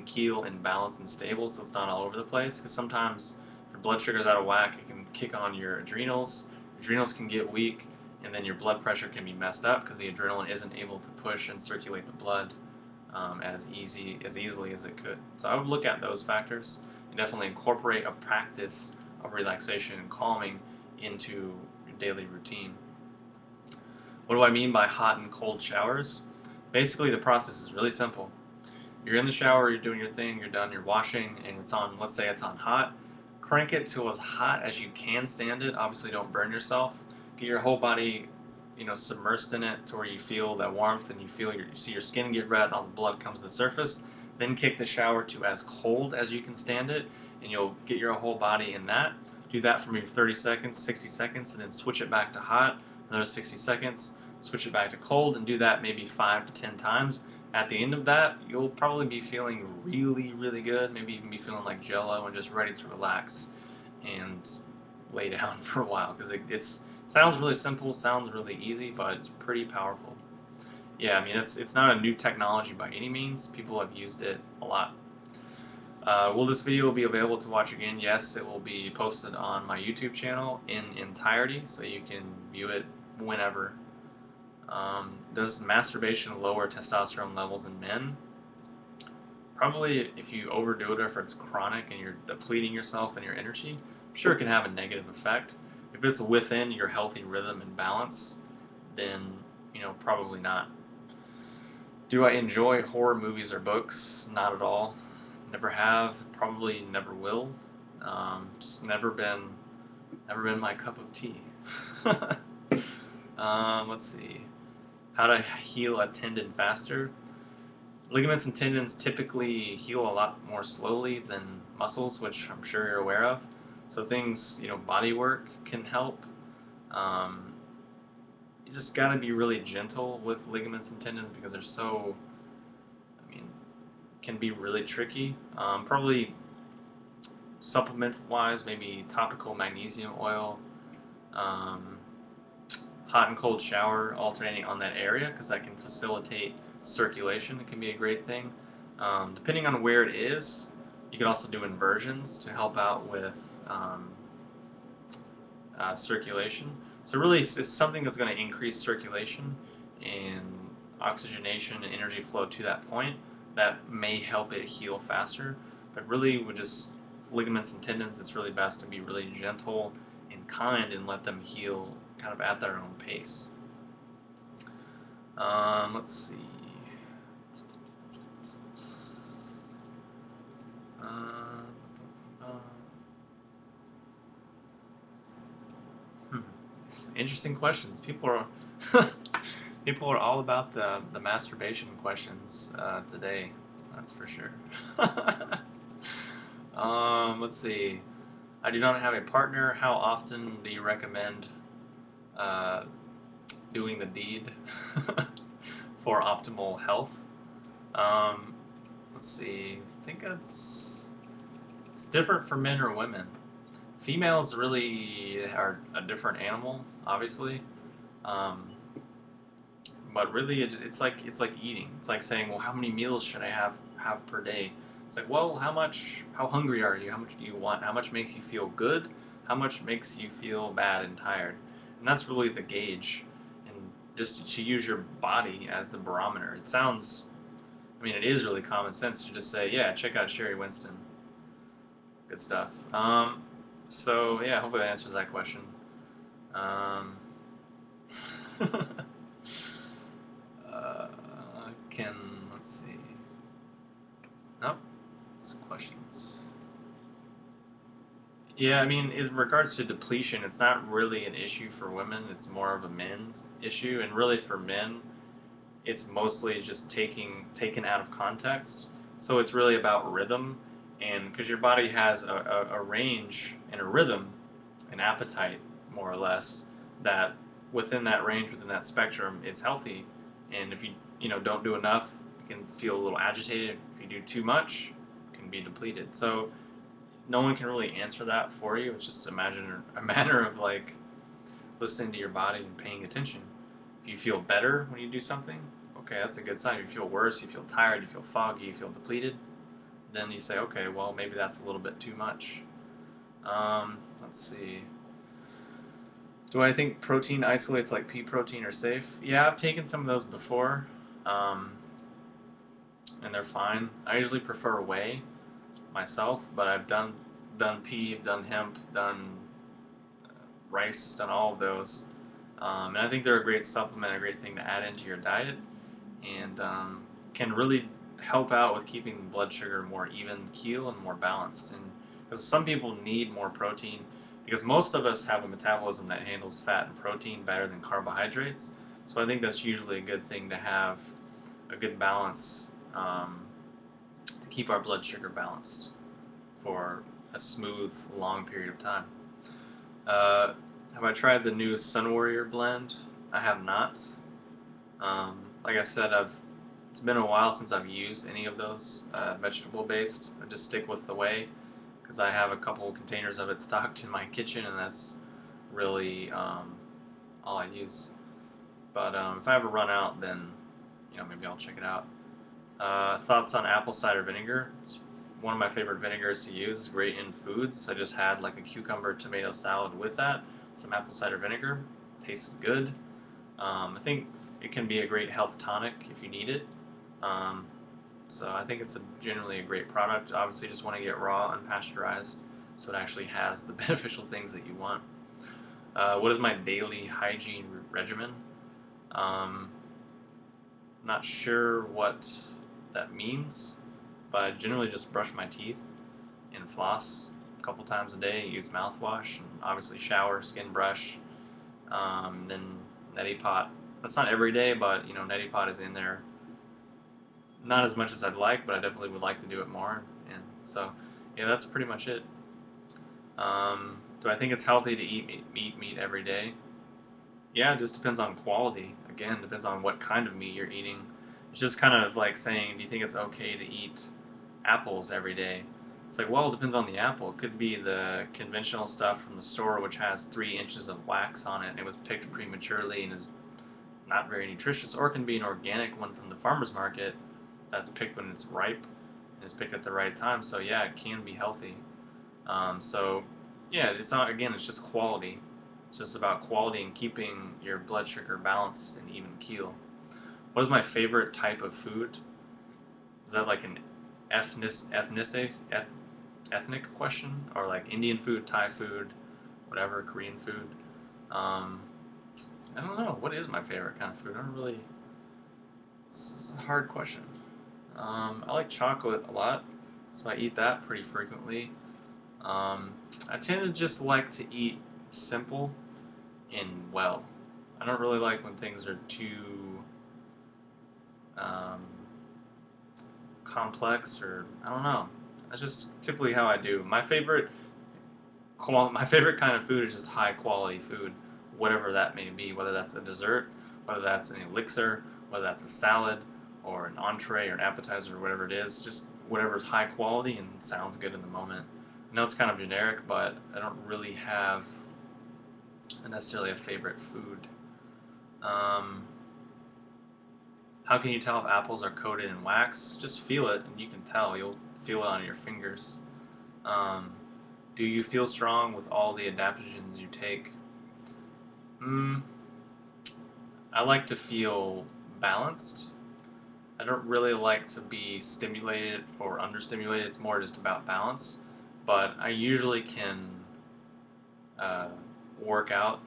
keel and balanced and stable so it's not all over the place. Because sometimes if your blood sugar is out of whack, it can kick on your adrenals. Adrenals can get weak, and then your blood pressure can be messed up because the adrenaline isn't able to push and circulate the blood as easily as it could. So I would look at those factors and definitely incorporate a practice of relaxation and calming into your daily routine. What do I mean by hot and cold showers? Basically, the process is really simple. You're in the shower, you're doing your thing, you're done, you're washing, and it's on, let's say it's on hot. Crank it to as hot as you can stand it. Obviously, don't burn yourself. Get your whole body, submersed in it to where you feel that warmth and you see your skin get red and all the blood comes to the surface. Then kick the shower to as cold as you can stand it, and you'll get your whole body in that. Do that for maybe 30 seconds, 60 seconds, and then switch it back to hot, another 60 seconds, switch it back to cold, and do that maybe 5 to 10 times. At the end of that, you'll probably be feeling really, really good, maybe even be feeling like jello and just ready to relax and lay down for a while, because it sounds really simple, sounds really easy, but it's pretty powerful. Yeah, I mean, it's not a new technology by any means. People have used it a lot. Will this video be available to watch again? Yes, it will be posted on my YouTube channel in entirety, so you can view it whenever. Does masturbation lower testosterone levels in men? Probably if you overdo it or if it's chronic and you're depleting yourself and your energy, I'm sure it can have a negative effect. If it's within your healthy rhythm and balance, then, probably not. Do I enjoy horror movies or books? Not at all. Never have, probably never will. Just never been my cup of tea. Let's see. How to heal a tendon faster? Ligaments and tendons typically heal a lot more slowly than muscles, which I'm sure you're aware of. So things, body work can help. You just got to be really gentle with ligaments and tendons because they're so, can be really tricky. Probably supplement-wise, maybe topical magnesium oil, hot and cold shower alternating on that area because that can facilitate circulation. It can be a great thing. Depending on where it is, you can also do inversions to help out with circulation. So really, it's something that's going to increase circulation and oxygenation and energy flow to that point that may help it heal faster. But really, with just ligaments and tendons, it's really best to be really gentle and kind and let them heal kind of at their own pace. Let's see. Interesting questions. People People are all about the masturbation questions today. That's for sure. Let's see. I do not have a partner. How often do you recommend uh, doing the deed for optimal health? Um, let's see. I think it's different for men or women. Females really are a different animal, obviously. Um, but really, it's like eating. It's like saying, well, how many meals should I have per day? It's like, well, how hungry are you? How much do you want? How much makes you feel good? How much makes you feel bad and tired? And that's really the gauge. And just to use your body as the barometer. It sounds, I mean, it is really common sense to just say, yeah, check out Sherry Winston. Good stuff. So yeah, hopefully that answers that question. Um, uh, can let's see. Nope, it's questions. Yeah, I mean, in regards to depletion, it's not really an issue for women. It's more of a men's issue, and really for men, it's mostly just taken out of context. So it's really about rhythm, and because your body has a range and a rhythm, an appetite, more or less, that within that range, within that spectrum, is healthy. And if you don't do enough, you can feel a little agitated. If you do too much, you can be depleted. So no one can really answer that for you. It's just a matter of like listening to your body and paying attention. If you feel better when you do something, okay, that's a good sign. If you feel worse, you feel tired, you feel foggy, you feel depleted, then you say, okay, well, maybe that's a little bit too much. Let's see. Do I think protein isolates like pea protein are safe? Yeah, I've taken some of those before, um, and they're fine. I usually prefer whey myself, but I've done pea, done hemp, done rice, done all of those. And I think they're a great supplement, a great thing to add into your diet, and can really help out with keeping blood sugar more even keel and more balanced. And because some people need more protein, because most of us have a metabolism that handles fat and protein better than carbohydrates. So I think that's usually a good thing to have a good balance to keep our blood sugar balanced for a smooth, long period of time. Uh, have I tried the new Sun Warrior blend? I have not. Like I said, it's been a while since I've used any of those vegetable based. I just stick with the whey because I have a couple containers of it stocked in my kitchen, and that's really all I use. But if I ever run out, then maybe I'll check it out. Thoughts on apple cider vinegar? It's one of my favorite vinegars to use. It's great in foods. I just had like a cucumber tomato salad with that, some apple cider vinegar. Tastes good. I think it can be a great health tonic if you need it. Um, so I think it's generally a great product. Obviously, you just want to get raw, unpasteurized, so it actually has the beneficial things that you want. What is my daily hygiene regimen? Um, Not sure what that means, but I generally just brush my teeth and floss a couple times a day, use mouthwash, and obviously shower, skin brush, then neti pot. That's not every day, but neti pot is in there. Not as much as I'd like, but I definitely would like to do it more. And so, yeah, that's pretty much it. Do I think it's healthy to eat meat every day? Yeah, it just depends on quality. Again, depends on what kind of meat you're eating. It's just kind of like saying, do you think it's okay to eat apples every day? It's like, well, it depends on the apple. It could be the conventional stuff from the store, which has 3 inches of wax on it, and it was picked prematurely and is not very nutritious, or it can be an organic one from the farmer's market that's picked when it's ripe and is picked at the right time. So yeah, it can be healthy. So yeah, it's not, again, it's just quality. It's just about quality and keeping your blood sugar balanced and even keel. What is my favorite type of food? Is that like an ethnic question, or like Indian food, Thai food, whatever, Korean food? I don't know. What is my favorite kind of food? I don't really. It's a hard question. I like chocolate a lot, so I eat that pretty frequently. I tend to just like to eat simple and well. I don't really like when things are too complex, or I don't know. That's just typically how I do. My favorite kind of food is just high quality food, whatever that may be, whether that's a dessert, whether that's an elixir, whether that's a salad or an entree or an appetizer or whatever it is, just whatever's high quality and sounds good in the moment. I know it's kind of generic, but I don't really have necessarily a favorite food. Um, how can you tell if apples are coated in wax? Just feel it, and you can tell. You'll feel it on your fingers. Um, do you feel strong with all the adaptogens you take? Mm, I like to feel balanced. I don't really like to be stimulated or understimulated. It's more just about balance. But I usually can uh, work out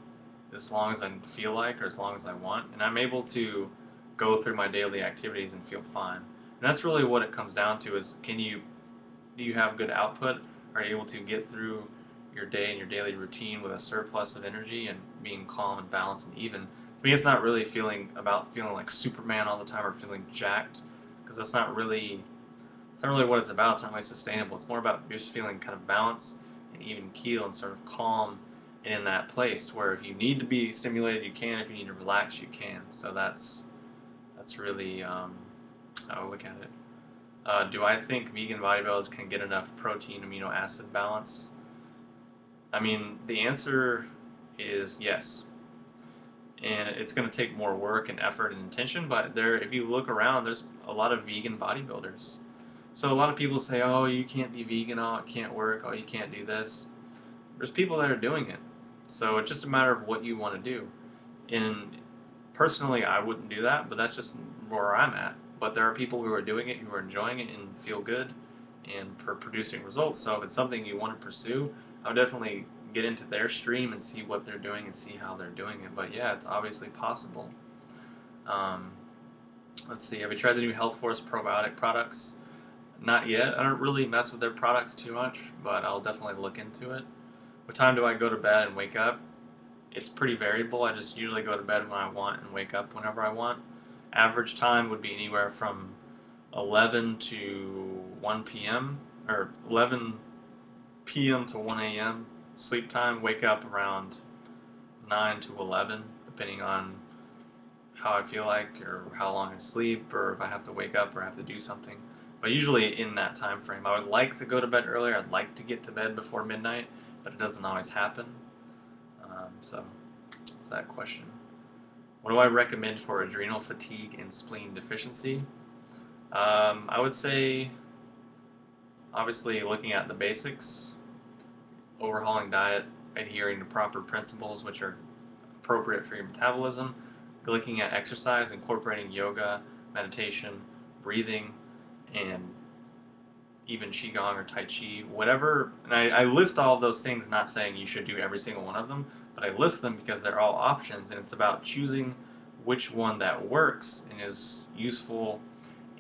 as long as I feel like or as long as I want. And I'm able to go through my daily activities and feel fine. And that's really what it comes down to is do you have good output? Are you able to get through your day and your daily routine with a surplus of energy and being calm and balanced and even? To me, it's not really about feeling like Superman all the time or feeling jacked, because it's not really what it's about. It's not really sustainable. It's more about just feeling kind of balanced and even keel and sort of calm and in that place where if you need to be stimulated, you can. If you need to relax, you can. So that's really how I look at it. Do I think vegan bodybuilders can get enough protein amino acid balance? I mean, the answer is yes. And it's going to take more work and effort and intention, but if you look around, there's a lot of vegan bodybuilders. So a lot of people say, oh, you can't be vegan, oh, it can't work, oh, you can't do this. There's people that are doing it. So it's just a matter of what you want to do. And personally, I wouldn't do that, but that's just where I'm at. But there are people who are doing it, who are enjoying it and feel good and producing results. So if it's something you want to pursue, I would definitely get into their stream and see what they're doing and see how they're doing it. But yeah, it's obviously possible. Um, let's see, have you tried the new Health Force probiotic products? Not yet. I don't really mess with their products too much, but I'll definitely look into it. What time do I go to bed and wake up? It's pretty variable. I just usually go to bed when I want and wake up whenever I want. Average time would be anywhere from 11 to 1 p.m. or 11 p.m. to 1 a.m. sleep time. Wake up around 9 to 11, depending on how I feel like or how long I sleep or if I have to wake up or have to do something. But usually in that time frame. I would like to go to bed earlier. I'd like to get to bed before midnight, but it doesn't always happen. So that's that question. What do I recommend for adrenal fatigue and spleen deficiency? I would say, obviously, looking at the basics, overhauling diet, adhering to proper principles which are appropriate for your metabolism, looking at exercise, incorporating yoga, meditation, breathing, and even Qigong or Tai Chi, whatever. And I list all of those things, not saying you should do every single one of them, but I list them because they're all options, and it's about choosing which one that works and is useful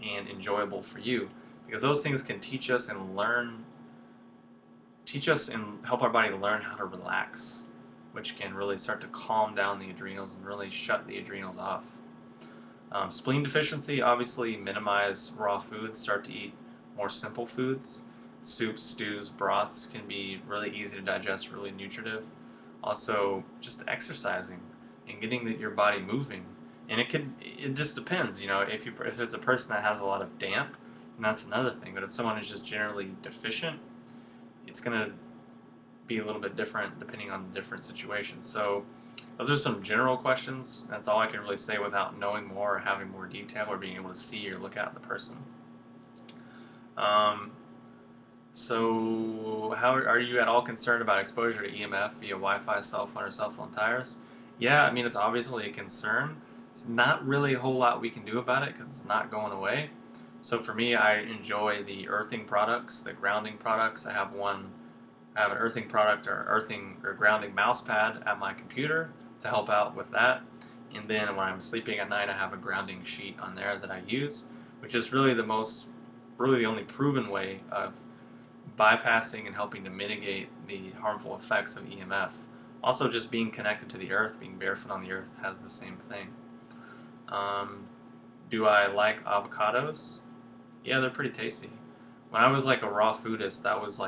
and enjoyable for you. Because those things can teach us and help our body learn how to relax, which can really start to calm down the adrenals and really shut the adrenals off. Spleen deficiency, obviously minimize raw foods, start to eat more simple foods. Soups, stews, broths can be really easy to digest, really nutritive. Also, just exercising and getting your body moving. And it just depends, if it's a person that has a lot of damp, then that's another thing. But if someone is just generally deficient, it's going to be a little bit different depending on the different situations. So those are some general questions. That's all I can really say without knowing more or having more detail or being able to see or look at the person. So how are you at all concerned about exposure to EMF via Wi-Fi, cell phone, or cell phone tires? Yeah, I mean, it's obviously a concern. It's not really a whole lot we can do about it because it's not going away. So for me, I enjoy the earthing products, the grounding products. I have an earthing product or earthing or grounding mouse pad at my computer to help out with that. And then when I'm sleeping at night, I have a grounding sheet on there that I use, which is really the only proven way of bypassing and helping to mitigate the harmful effects of EMF. Also, just being connected to the earth, being barefoot on the earth has the same thing. Do I like avocados? Yeah, they're pretty tasty. When I was like a raw foodist, that was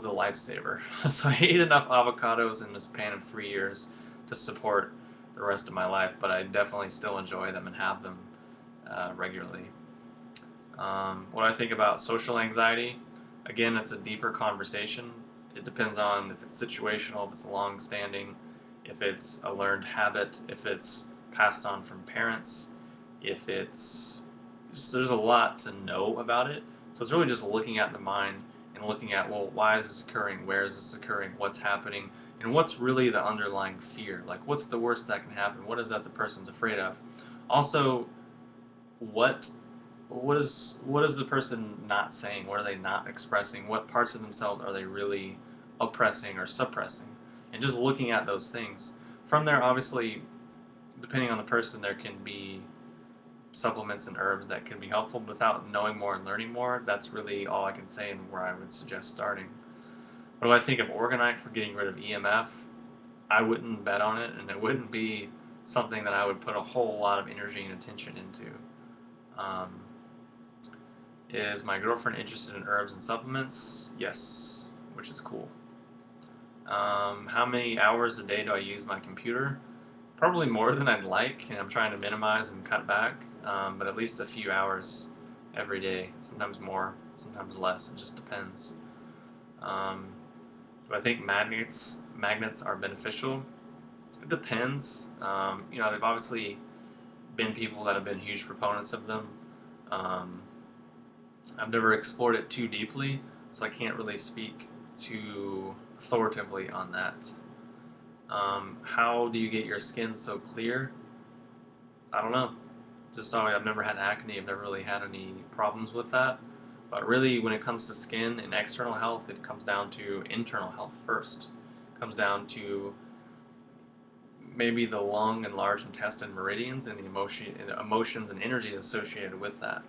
the lifesaver. So I ate enough avocados in the span of 3 years to support the rest of my life, but I definitely still enjoy them and have them regularly. What I think about social anxiety, again, it's a deeper conversation. It depends on if it's situational, if it's long standing, if it's a learned habit, if it's passed on from parents, if it's there's a lot to know about it. So it's really just looking at the mind and looking at, well, why is this occurring? Where is this occurring? What's happening? And what's really the underlying fear? Like, what's the worst that can happen? What is that the person's afraid of? Also, what what is the person not saying? What are they not expressing? What parts of themselves are they really oppressing or suppressing? And just looking at those things. From there, obviously, depending on the person, there can be supplements and herbs that can be helpful. Without knowing more and learning more, that's really all I can say and where I would suggest starting. What do I think of Organite for getting rid of EMF? I wouldn't bet on it, and it wouldn't be something that I would put a whole lot of energy and attention into. Um, is my girlfriend interested in herbs and supplements? Yes, which is cool. How many hours a day do I use my computer? Probably more than I'd like, and I'm trying to minimize and cut back, but at least a few hours every day. Sometimes more, sometimes less. It just depends. Um, do I think magnets are beneficial? It depends. They've obviously been people that have been huge proponents of them. Um, I've never explored it too deeply, so I can't really speak too authoritatively on that. How do you get your skin so clear? I don't know. Just sorry, I've never had acne. I've never really had any problems with that. But really, when it comes to skin and external health, it comes down to internal health first. It comes down to maybe the lung and large intestine meridians and the emotions and energy associated with that.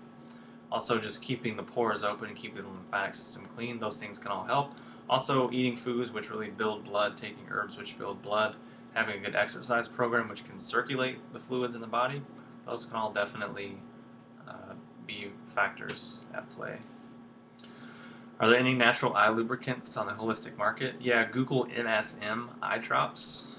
Also, just keeping the pores open and keeping the lymphatic system clean, those things can all help. Also, eating foods which really build blood, taking herbs which build blood, having a good exercise program which can circulate the fluids in the body, those can all definitely be factors at play. Are there any natural eye lubricants on the holistic market? Yeah, Google MSM eye drops.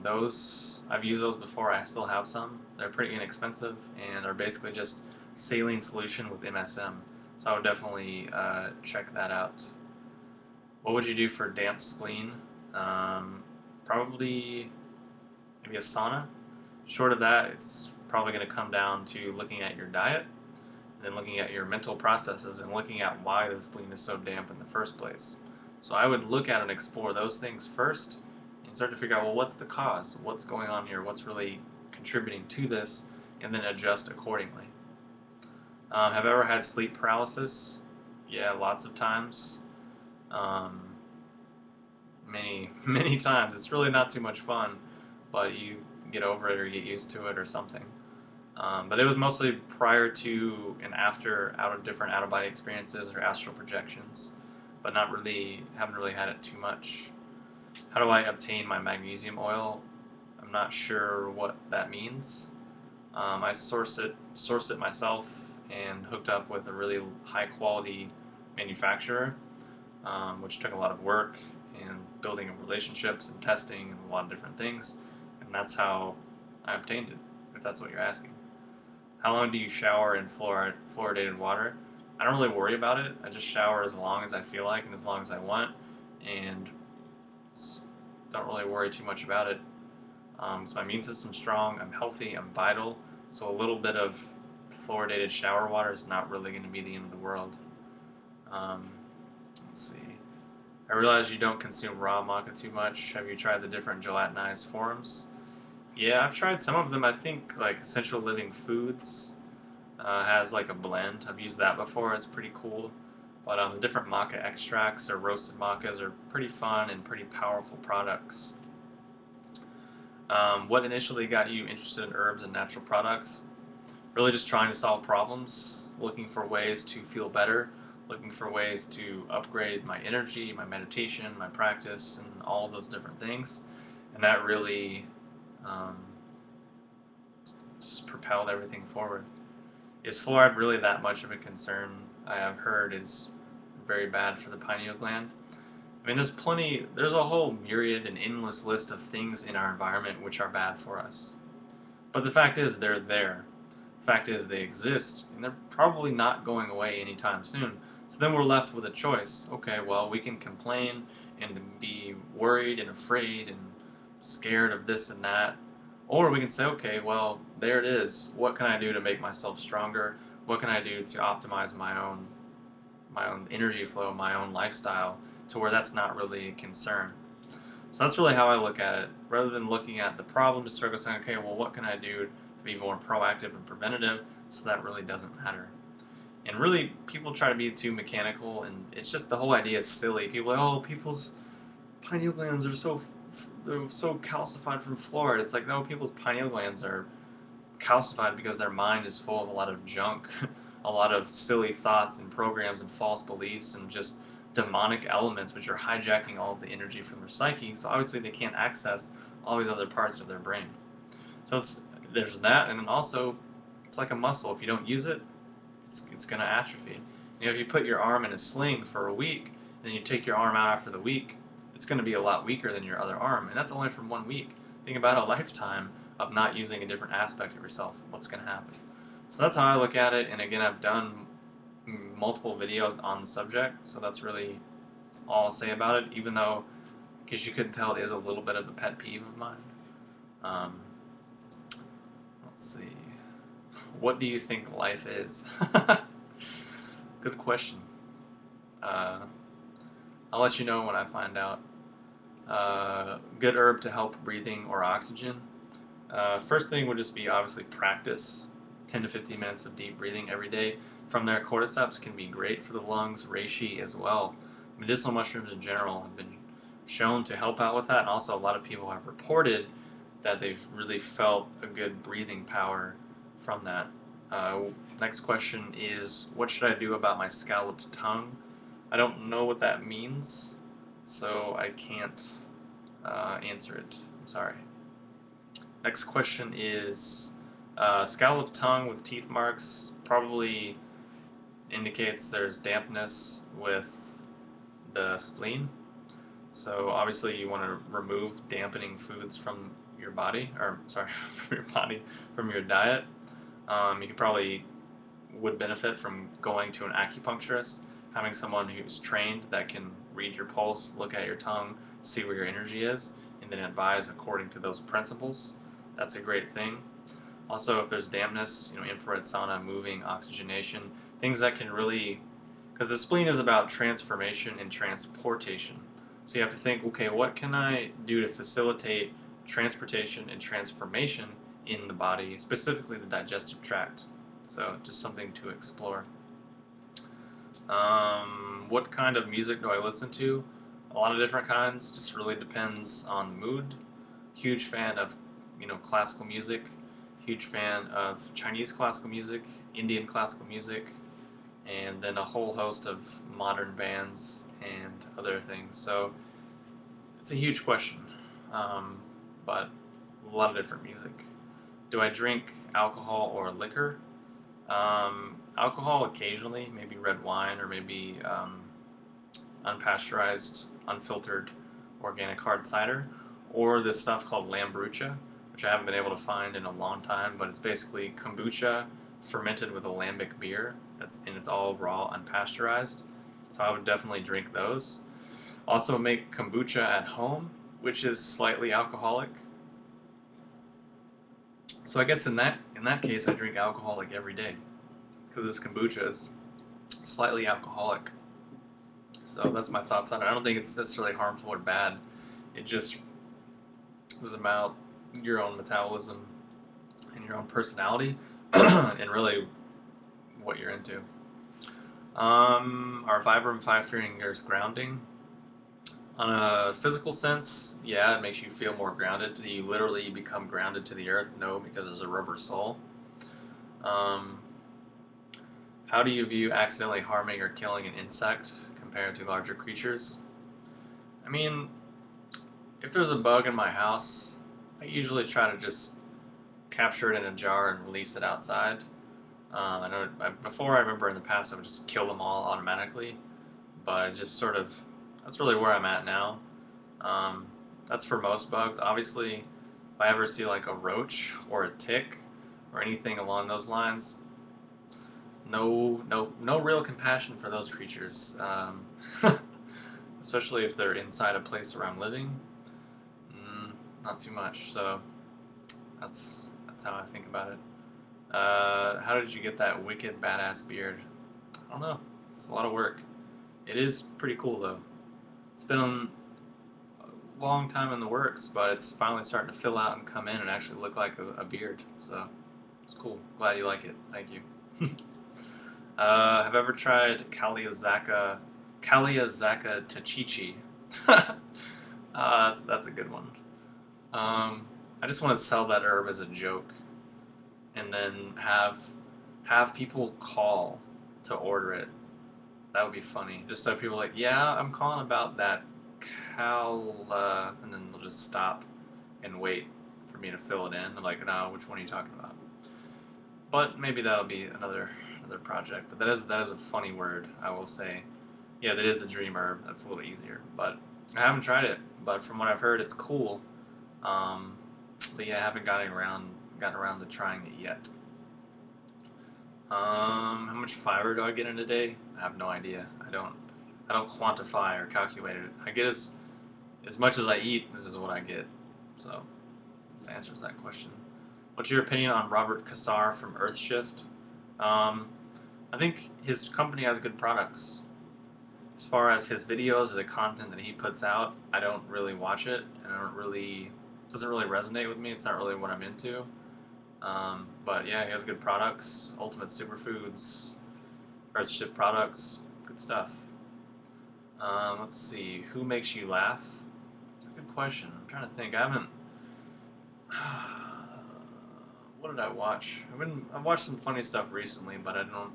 Those I've used those before. I still have some. They're pretty inexpensive and are basically just saline solution with MSM. So I would definitely check that out. What would you do for damp spleen? Probably maybe a sauna. Short of that, it's probably going to come down to looking at your diet, and then looking at your mental processes, and looking at why the spleen is so damp in the first place. So I would look at and explore those things first, and start to figure out, well, what's the cause? What's going on here? What's really contributing to this? And then adjust accordingly. Have I ever had sleep paralysis? Yeah, lots of times. Um, many times. It's really not too much fun, but you get over it or get used to it or something. But it was mostly prior to and after different out-of-body experiences or astral projections, but haven't really had it too much. How do I obtain my magnesium oil? I'm not sure what that means. I sourced it myself and hooked up with a really high-quality manufacturer, which took a lot of work and building of relationships and testing and a lot of different things, and that's how I obtained it, if that's what you're asking. How long do you shower in fluoridated water? I don't really worry about it. I just shower as long as I feel like and as long as I want, and don't really worry too much about it. So my immune system's strong, I'm healthy, I'm vital, so a little bit of fluoridated shower water is not really going to be the end of the world. Let's see. I realize you don't consume raw maca too much. Have you tried the different gelatinized forms? Yeah, I've tried some of them. I think like Essential Living Foods has like a blend. I've used that before. It's pretty cool. But the different maca extracts or roasted macas are pretty fun and pretty powerful products. What initially got you interested in herbs and natural products? Really just trying to solve problems, looking for ways to feel better, looking for ways to upgrade my energy, my meditation, my practice, and all of those different things. And that really just propelled everything forward. Is fluoride really that much of a concern? I have heard is very bad for the pineal gland. I mean, there's a whole myriad and endless list of things in our environment which are bad for us. But the fact is, they're there. The fact is, they exist, and they're probably not going away anytime soon. So then we're left with a choice. Okay, well, we can complain and be worried and afraid and scared of this and that. Or we can say, okay, well, there it is. What can I do to make myself stronger? What can I do to optimize my own energy flow, my own lifestyle, to where that's not really a concern. So that's really how I look at it. Rather than looking at the problem, just start saying, okay, well, what can I do to be more proactive and preventative so that really doesn't matter? And really, people try to be too mechanical, and it's just the whole idea is silly. People are like, oh, people's pineal glands are they're so calcified from fluoride. It's like, no, people's pineal glands are calcified because their mind is full of a lot of junk, a lot of silly thoughts and programs and false beliefs and just demonic elements which are hijacking all of the energy from their psyche. So obviously they can't access all these other parts of their brain. So there's that, and then also it's like a muscle. If you don't use it, it's going to atrophy. You know, if you put your arm in a sling for a week, and then you take your arm out after the week, it's going to be a lot weaker than your other arm, and that's only from 1 week. Think about a lifetime of not using a different aspect of yourself. What's going to happen? So that's how I look at it, and again, I've done multiple videos on the subject, so that's really all I'll say about it, even though, in case you couldn't tell, it is a little bit of a pet peeve of mine. Um, let's see. What do you think life is? Good question. I'll let you know when I find out. Good herb to help breathing or oxygen. First thing would just be obviously practice 10 to 15 minutes of deep breathing every day. From there, cordyceps can be great for the lungs, reishi as well. Medicinal mushrooms in general have been shown to help out with that, and also a lot of people have reported that they've really felt a good breathing power from that. Next question is, what should I do about my scalloped tongue? I don't know what that means, so I can't answer it. I'm sorry. Next question is, scalloped tongue with teeth marks probably indicates there's dampness with the spleen. So obviously you want to remove dampening foods from your body, or sorry, from your diet. You could probably would benefit from going to an acupuncturist, having someone who's trained that can read your pulse, look at your tongue, see where your energy is, and then advise according to those principles. That's a great thing. Also, if there's dampness, infrared sauna, moving, oxygenation, things that can really, because the spleen is about transformation and transportation. So you have to think, okay, what can I do to facilitate transportation and transformation in the body, specifically the digestive tract? So just something to explore. What kind of music do I listen to? A lot of different kinds, just really depends on the mood. Huge fan of, classical music. Huge fan of Chinese classical music, Indian classical music, and then a whole host of modern bands and other things. So it's a huge question, but a lot of different music. Do I drink alcohol or liquor? Alcohol occasionally, maybe red wine or maybe unpasteurized, unfiltered organic hard cider, or this stuff called Lambruscha, which I haven't been able to find in a long time, but it's basically kombucha fermented with a lambic beer. And it's all raw, unpasteurized. So I would definitely drink those. Also make kombucha at home, which is slightly alcoholic. So I guess in that case, I drink alcohol like every day, because this kombucha is slightly alcoholic. So that's my thoughts on it. I don't think it's necessarily harmful or bad. It just is about your own metabolism and your own personality, and really what you're into. Are Vibram 5 fingers grounding? On a physical sense, yeah, it makes you feel more grounded. Do you literally become grounded to the earth? No, because there's a rubber sole. How do you view accidentally harming or killing an insect compared to larger creatures? I mean, if there's a bug in my house, I usually try to just capture it in a jar and release it outside. Before I remember in the past I would just kill them all automatically, but I just sort of, that's really where I'm at now. Um, that's for most bugs. Obviously, if I ever see like a roach or a tick or anything along those lines, no real compassion for those creatures. Especially if they're inside a place where I'm living. Not too much. So that's how I think about it. How did you get that wicked badass beard? I don't know. It's a lot of work. It is pretty cool though. It's been a long time in the works, but it's finally starting to fill out and come in and actually look like a beard. So it's cool. Glad you like it. Thank you. Have ever tried Kaliazaka Tachichi? That's a good one. I just want to sell that herb as a joke, and then have people call to order it. That would be funny. Just so people are like, yeah, I'm calling about that and then they'll just stop and wait for me to fill it in. I'm like, no, which one are you talking about? But maybe that'll be another project. But that is a funny word, I will say. Yeah, that is the dream herb. That's a little easier. But I haven't tried it. But from what I've heard, it's cool. But yeah, I haven't gotten around to trying it yet. How much fiber do I get in a day? I have no idea. I don't quantify or calculate it. I get as much as I eat. This is what I get. So that answers that question. What's your opinion on Robert Kassar from Earthshift? I think his company has good products. As far as his videos or the content that he puts out, I don't really watch it, and doesn't really resonate with me. It's not really what I'm into. But yeah, he has good products. Ultimate Superfoods, Earthship products, good stuff. Let's see. Who makes you laugh? It's a good question. I'm trying to think. I haven't. What did I watch? I've watched some funny stuff recently, but I don't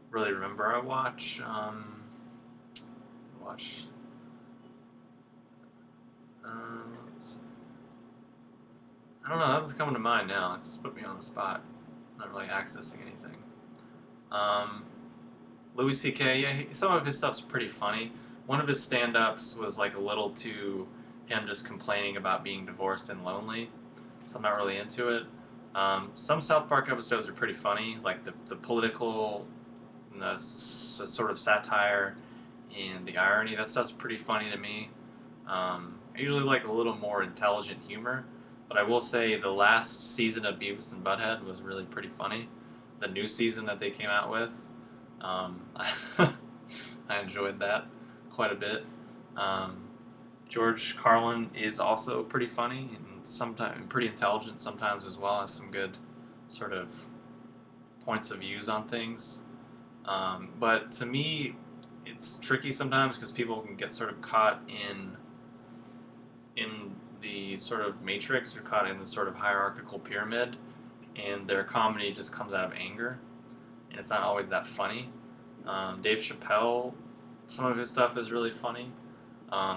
really remember. I watch. Let's see. I don't know. That doesn't come to mind now. It's put me on the spot. Not really accessing anything. Louis C.K. Yeah, some of his stuff's pretty funny. One of his stand-ups was like a little too him just complaining about being divorced and lonely, so I'm not really into it. Some South Park episodes are pretty funny, like the political, and the sort of satire and the irony. That stuff's pretty funny to me. I usually like a little more intelligent humor, but I will say the last season of Beavis and Butthead was really pretty funny. The new season that they came out with, I enjoyed that quite a bit. George Carlin is also pretty funny and sometimes pretty intelligent sometimes as well, as some good sort of points of views on things. But to me, it's tricky sometimes because people can get sort of caught in the sort of matrix, or caught in the sort of hierarchical pyramid, and their comedy just comes out of anger, and it's not always that funny. Dave Chappelle, some of his stuff is really funny.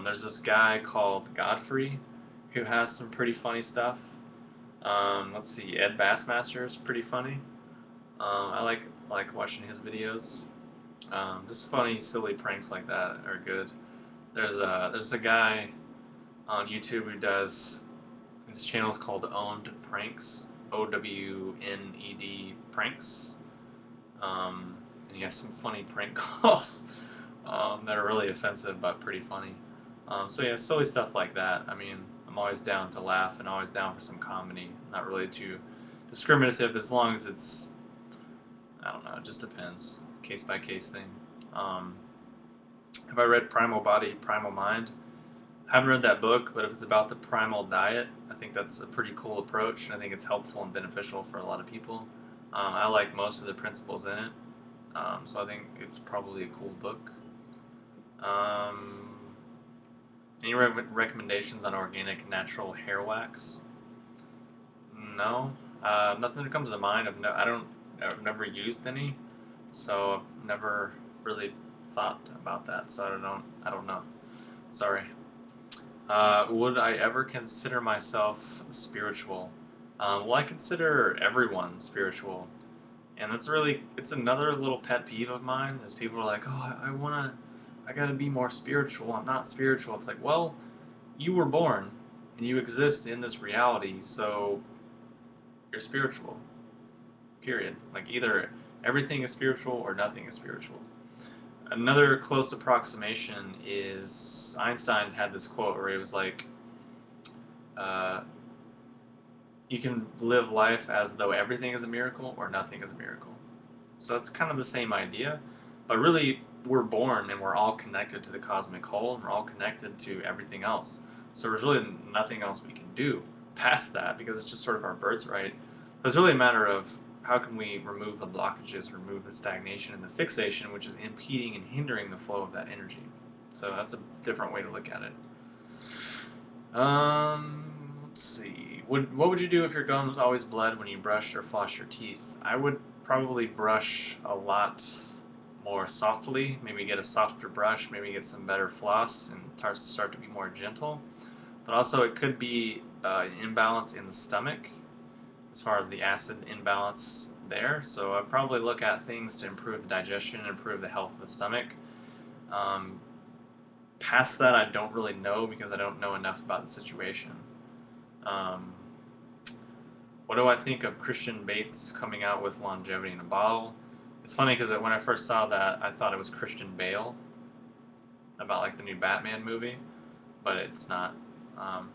There's this guy called Godfrey who has some pretty funny stuff. Let's see, Ed Bassmaster is pretty funny. I like watching his videos. Just funny, silly pranks like that are good. There's a guy on YouTube who does, his channel is called Owned Pranks, OWNED Pranks. And he has some funny prank calls that are really offensive but pretty funny. So yeah, silly stuff like that. I mean, I'm always down to laugh and always down for some comedy. Not really too discriminative as long as it's, I don't know, it just depends. Case by case thing. Have I read Primal Body, Primal Mind? I haven't read that book, but if it's about the primal diet, I think that's a pretty cool approach, and I think it's helpful and beneficial for a lot of people. I like most of the principles in it, so I think it's probably a cool book. Any recommendations on organic natural hair wax? No, nothing that comes to mind. I've never used any, so I've never really thought about that. So I don't know. Sorry. Would I ever consider myself spiritual? Well, I consider everyone spiritual. And it's another little pet peeve of mine is people are like, oh, I gotta be more spiritual. I'm not spiritual. It's like, well, you were born and you exist in this reality, so you're spiritual. Period. Like either everything is spiritual or nothing is spiritual. Another close approximation is Einstein had this quote where he was like, uh, you can live life as though everything is a miracle or nothing is a miracle. So it's kind of the same idea, but really we're born and we're all connected to the cosmic whole and we're all connected to everything else. So there's really nothing else we can do past that because it's just sort of our birthright. So it's really a matter of how can we remove the blockages, remove the stagnation and the fixation, which is impeding and hindering the flow of that energy. So that's a different way to look at it. Let's see. What would you do if your gums always bled when you brushed or flossed your teeth? I would probably brush a lot more softly. Maybe get a softer brush. Maybe get some better floss and start to be more gentle. But also, it could be an imbalance in the stomach as far as the acid imbalance there. So I'd probably look at things to improve the digestion and improve the health of the stomach. Um, Past that, I don't really know because I don't know enough about the situation. Um, what do I think of Christian Bates coming out with longevity in a bottle? It's funny because when I first saw that, I thought it was Christian Bale about like the new Batman movie, but it's not. Um,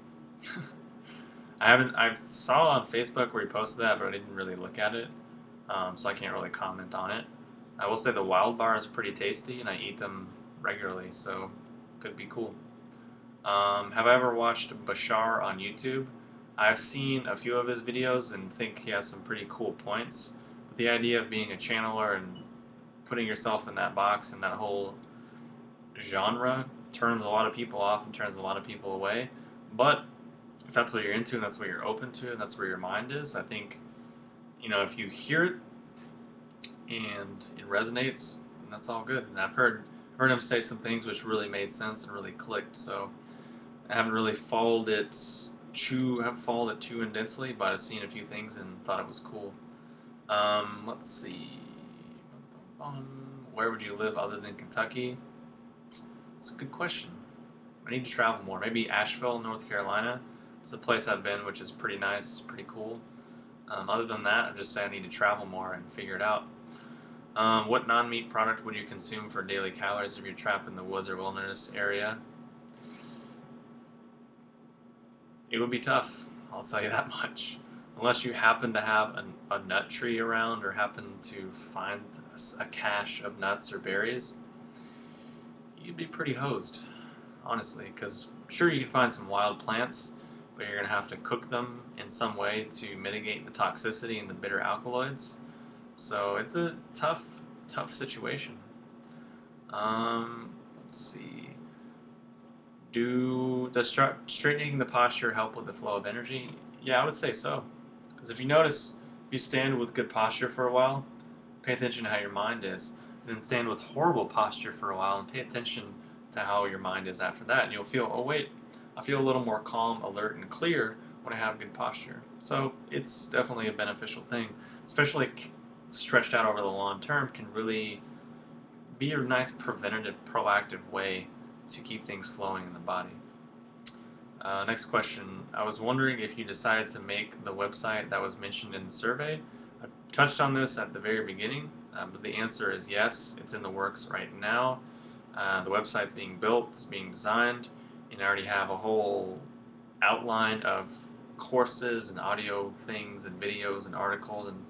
I saw it on Facebook where he posted that, but I didn't really look at it, so I can't really comment on it. I will say the Wild Bar is pretty tasty, and I eat them regularly, so could be cool. Have I ever watched Bashar on YouTube? I've seen a few of his videos and think he has some pretty cool points. But the idea of being a channeler and putting yourself in that box and that whole genre turns a lot of people off and turns a lot of people away. But if that's what you're into and that's what you're open to and that's where your mind is, I think, if you hear it and it resonates, then that's all good. And I've heard him say some things which really made sense and really clicked. So I haven't really followed it too intensely, but I've seen a few things and thought it was cool. Let's see. Where would you live other than Kentucky? It's a good question. I need to travel more. Maybe Asheville, North Carolina. It's a place I've been, which is pretty nice, pretty cool. Other than that, I'm just saying I need to travel more and figure it out. What non-meat product would you consume for daily calories if you're trapped in the woods or wilderness area? It would be tough, I'll tell you that much. Unless you happen to have a nut tree around or happen to find a cache of nuts or berries, you'd be pretty hosed, honestly, because sure you can find some wild plants, but you're going to have to cook them in some way to mitigate the toxicity and the bitter alkaloids. So it's a tough situation. Let's see. Does straightening the posture help with the flow of energy? Yeah, I would say so. Because if you stand with good posture for a while, pay attention to how your mind is. And then stand with horrible posture for a while and pay attention to how your mind is after that. And you'll feel, oh wait, I feel a little more calm, alert, and clear when I have good posture. So it's definitely a beneficial thing. Especially stretched out over the long term can really be a nice preventative, proactive way to keep things flowing in the body. Next question. I was wondering if you decided to make the website that was mentioned in the survey. I touched on this at the very beginning, but the answer is yes. It's in the works right now. The website's being built, it's being designed, and I already have a whole outline of courses and audio things and videos and articles and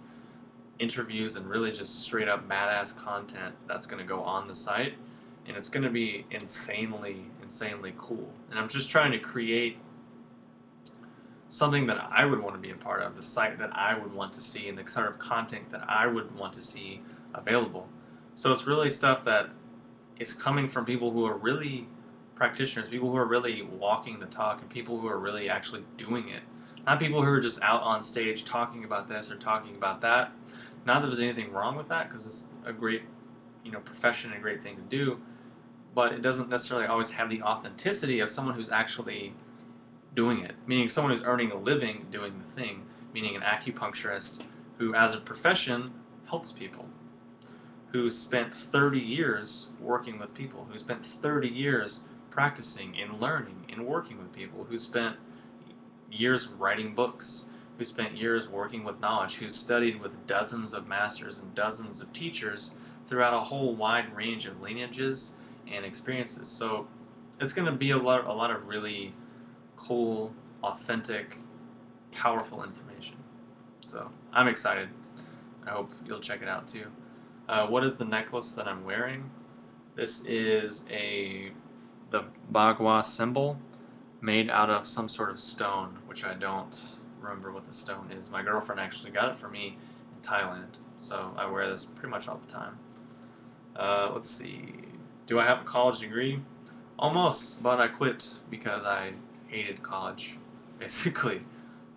interviews and really just straight up badass content that's going to go on the site, and it's going to be insanely cool. And I'm just trying to create something that I would want to be a part of, the site that I would want to see, and the sort of content that I would want to see available. So it's really stuff that is coming from people who are really practitioners, people who are really walking the talk, and people who are really actually doing it. Not people who are just out on stage talking about this or talking about that. Not that there's anything wrong with that, because it's a great, profession and a great thing to do, but it doesn't necessarily always have the authenticity of someone who's actually doing it, meaning someone who's earning a living doing the thing, meaning an acupuncturist who, as a profession, helps people, who spent 30 years working with people, who spent 30 years practicing and learning and working with people, who spent years writing books, who spent years working with knowledge, who studied with dozens of masters and dozens of teachers throughout a whole wide range of lineages and experiences. So it's going to be a lot of really cool, authentic, powerful information. So I'm excited. I hope you'll check it out too. What is the necklace that I'm wearing? This is the Bagua symbol made out of some sort of stone, which I don't remember what the stone is. My girlfriend actually got it for me in Thailand, so I wear this pretty much all the time. Let's see. Do I have a college degree? Almost, but I quit because I hated college, basically.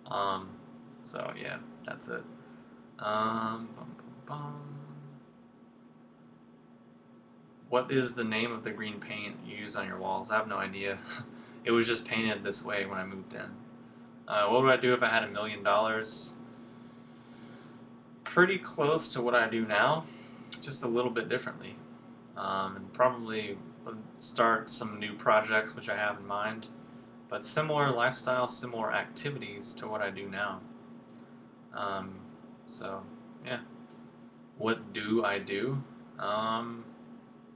So yeah, that's it. Bum, bum, bum. What is the name of the green paint you use on your walls? I have no idea. It was just painted this way when I moved in. What would I do if I had $1 million? Pretty close to what I do now, just a little bit differently. And probably start some new projects which I have in mind, but similar lifestyle, similar activities to what I do now. So yeah, what do I do?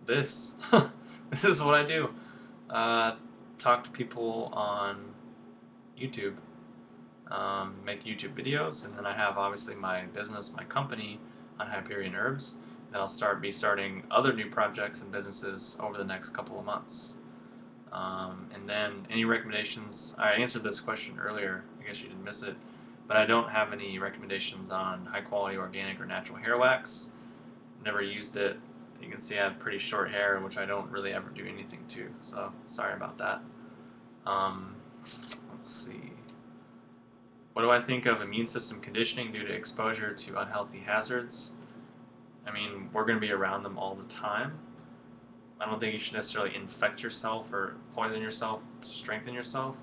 This. This is what I do. Talk to people on YouTube, make YouTube videos, and then I have obviously my business, my company on Hyperion Herbs. Then I'll be starting other new projects and businesses over the next couple of months. And then any recommendations? I answered this question earlier. I guess you didn't miss it, but I don't have any recommendations on high quality organic or natural hair wax. Never used it. You can see I have pretty short hair, which I don't really ever do anything to, so sorry about that. Let's see. What do I think of immune system conditioning due to exposure to unhealthy hazards? I mean, we're going to be around them all the time. I don't think you should necessarily infect yourself or poison yourself to strengthen yourself,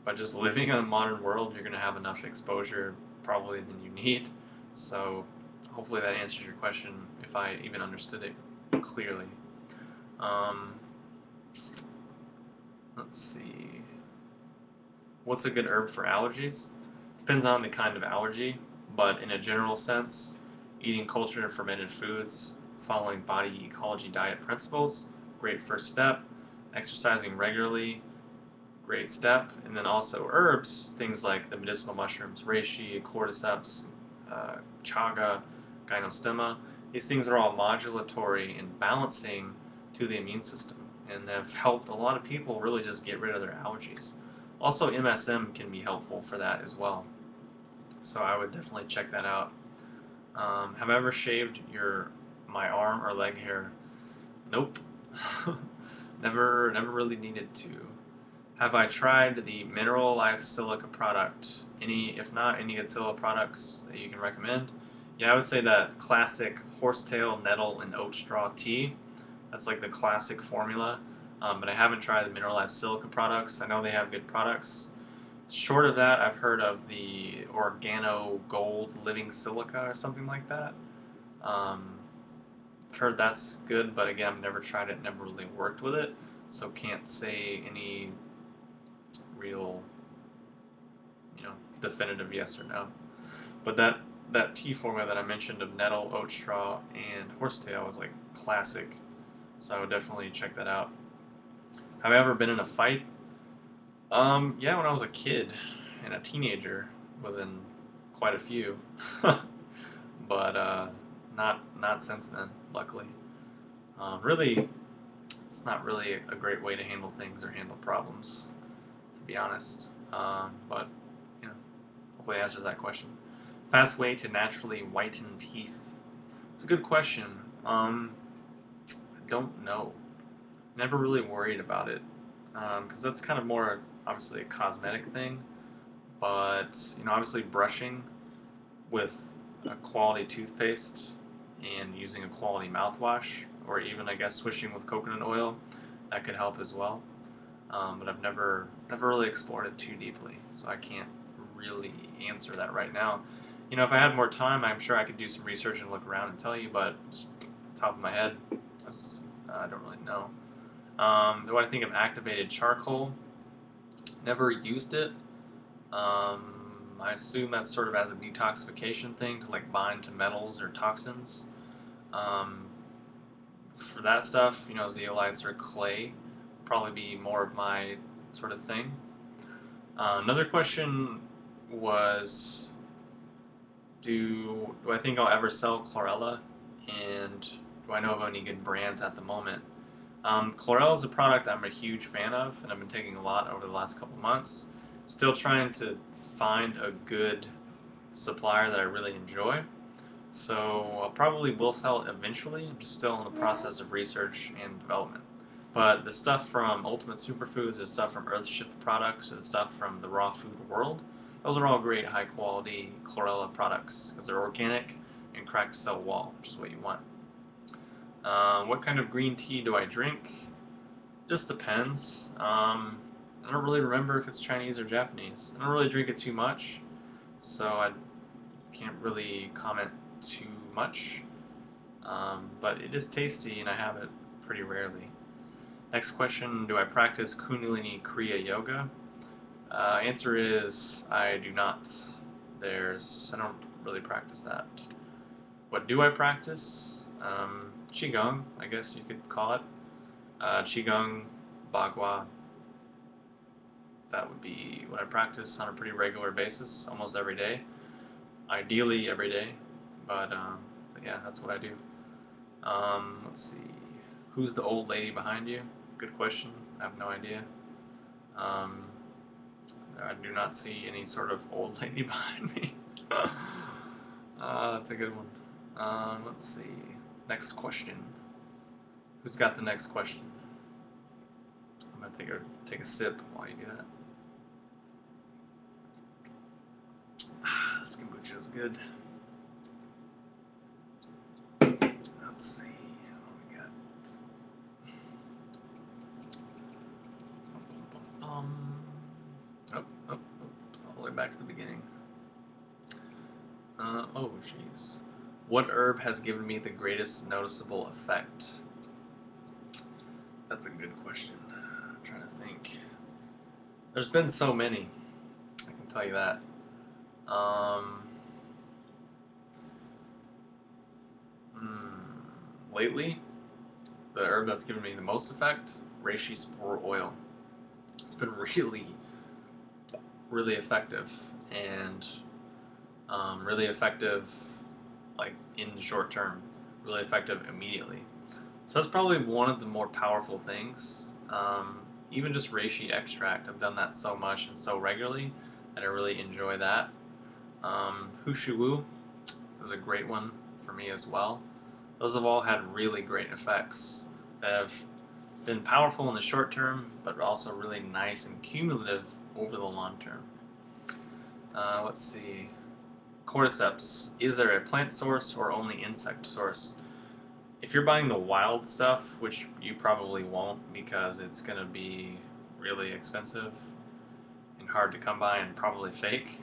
but just living in a modern world, you're going to have enough exposure probably than you need. So hopefully that answers your question, if I even understood it clearly. Let's see. What's a good herb for allergies? Depends on the kind of allergy, but in a general sense, eating cultured and fermented foods, following body ecology diet principles, great first step. Exercising regularly, great step. And then also herbs, things like the medicinal mushrooms, reishi, cordyceps, chaga, gynostemma. These things are all modulatory and balancing to the immune system and have helped a lot of people really just get rid of their allergies. Also, MSM can be helpful for that as well. So I would definitely check that out. Have I ever shaved my arm or leg hair? Nope. Never really needed to. Have I tried the Mineral Life Silica product? If not, any Adsila products that you can recommend? Yeah, I would say that classic horsetail, nettle, and oat straw tea. That's like the classic formula. But I haven't tried the Mineral Life Silica products. I know they have good products. Short of that, I've heard of the Organo Gold Living Silica or something like that. I've heard that's good, but again, I've never tried it, never really worked with it, so can't say any real, definitive yes or no. But that tea formula that I mentioned of nettle, oat straw, and horsetail is like classic, so I would definitely check that out. Have I ever been in a fight? Yeah, when I was a kid and a teenager, was in quite a few, but not since then, luckily. Really, it's not really a great way to handle things or handle problems, to be honest. But hopefully it answers that question. Fast way to naturally whiten teeth. It's a good question. I don't know. Never really worried about it, because that's kind of more obviously a cosmetic thing. But obviously brushing with a quality toothpaste and using a quality mouthwash, or even I guess swishing with coconut oil, that could help as well. But I've never really explored it too deeply, so I can't really answer that right now. You know, if I had more time, I'm sure I could do some research and look around and tell you, but just top of my head, I don't really know. What I think of activated charcoal, never used it. I assume that's sort of as a detoxification thing to like bind to metals or toxins. Um, for that stuff, you know, zeolites or clay probably be more of my sort of thing. Another question was, do I think I'll ever sell chlorella, and do I know of any good brands at the moment? Chlorella is a product I'm a huge fan of, and I've been taking a lot over the last couple months. Still trying to find a good supplier that I really enjoy. So I probably will sell it eventually. I'm just still in the process of research and development. But the stuff from Ultimate Superfoods, the stuff from Earthshift products, the stuff from the raw food world, those are all great high quality chlorella products because they're organic and cracked cell wall, which is what you want. What kind of green tea do I drink? Just depends. I don't really remember if it's Chinese or Japanese. I don't really drink it too much, so I can't really comment too much. But it is tasty, and I have it pretty rarely. Next question: do I practice Kundalini Kriya Yoga? Answer is I do not. I don't really practice that. What do I practice? Qigong, I guess you could call it. Qigong, Bagua. That would be what I practice on a pretty regular basis, almost every day. Ideally every day, but yeah, that's what I do. Let's see. Who's the old lady behind you? Good question. I have no idea. I do not see any sort of old lady behind me. That's a good one. Let's see. Next question. Who's got the next question? I'm gonna take a sip while you do that. This kombucha is good. Let's see what we got. All the way back to the beginning. Oh, jeez. What herb has given me the greatest noticeable effect? That's a good question. I'm trying to think. There's been so many. I can tell you that. Lately, the herb that's given me the most effect, Reishi spore oil. It's been really effective, and really effective, like in the short term, really effective immediately. So that's probably one of the more powerful things. Even just reishi extract, I've done that so much and so regularly that I really enjoy that. Hushu Wu is a great one for me as well. Those have all had really great effects that have been powerful in the short term, but also really nice and cumulative over the long term. Let's see. Cordyceps, is there a plant source or only insect source? If you're buying the wild stuff, which you probably won't because it's going to be really expensive and hard to come by and probably fake,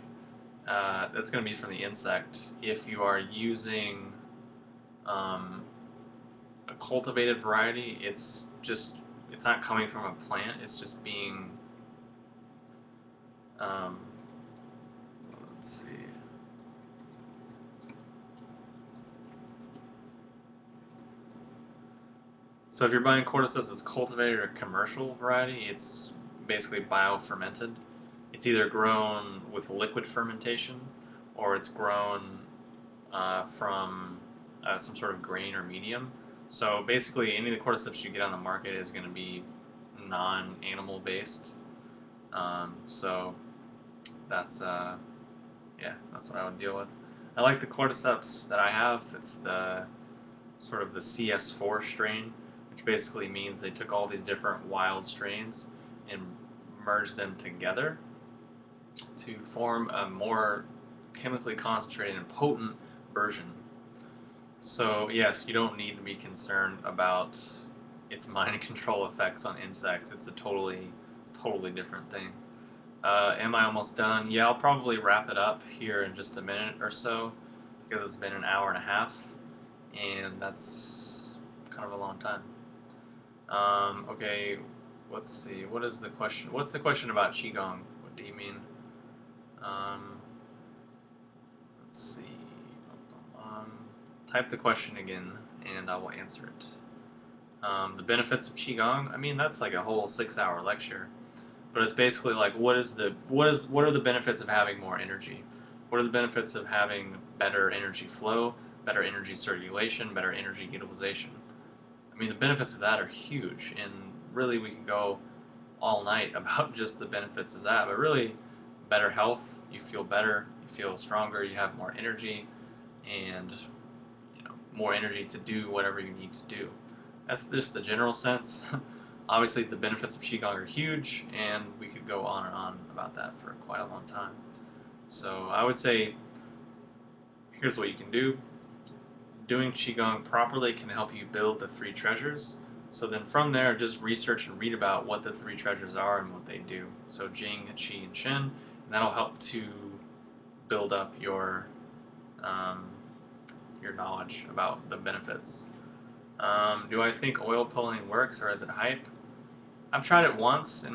that's going to be from the insect. If you are using a cultivated variety, it's not coming from a plant, it's just being, let's see. So if you're buying cordyceps that's cultivated or commercial variety, it's basically bio-fermented. It's either grown with liquid fermentation or it's grown from some sort of grain or medium. So basically any of the cordyceps you get on the market is going to be non-animal based. So that's that's what I would deal with. I like the cordyceps that I have. It's the sort of the CS4 strain, which basically means they took all these different wild strains and merged them together to form a more chemically concentrated and potent version. So yes, you don't need to be concerned about its mind control effects on insects. It's a totally different thing. Am I almost done? Yeah, I'll probably wrap it up here in just a minute or so because it's been an hour and a half, and that's kind of a long time. Okay, let's see. What is the question? What's the question about qigong? What do you mean? Um, let's see. Type the question again, and I will answer it. The benefits of qigong. I mean, that's like a whole 6-hour lecture. But it's basically like what are the benefits of having more energy? What are the benefits of having better energy flow, better energy circulation, better energy utilization? I mean, the benefits of that are huge, and really we can go all night about just the benefits of that. But really, better health, you feel better, you feel stronger, you have more energy, and more energy to do whatever you need to do. That's just the general sense. Obviously, the benefits of Qigong are huge, and we could go on and on about that for quite a long time. So I would say, here's what you can do. Doing Qigong properly can help you build the 3 treasures. So then from there, just research and read about what the 3 treasures are and what they do. So Jing, Qi, and Shen, and that'll help to build up your knowledge about the benefits. Do I think oil pulling works, or is it hype? I've tried it once,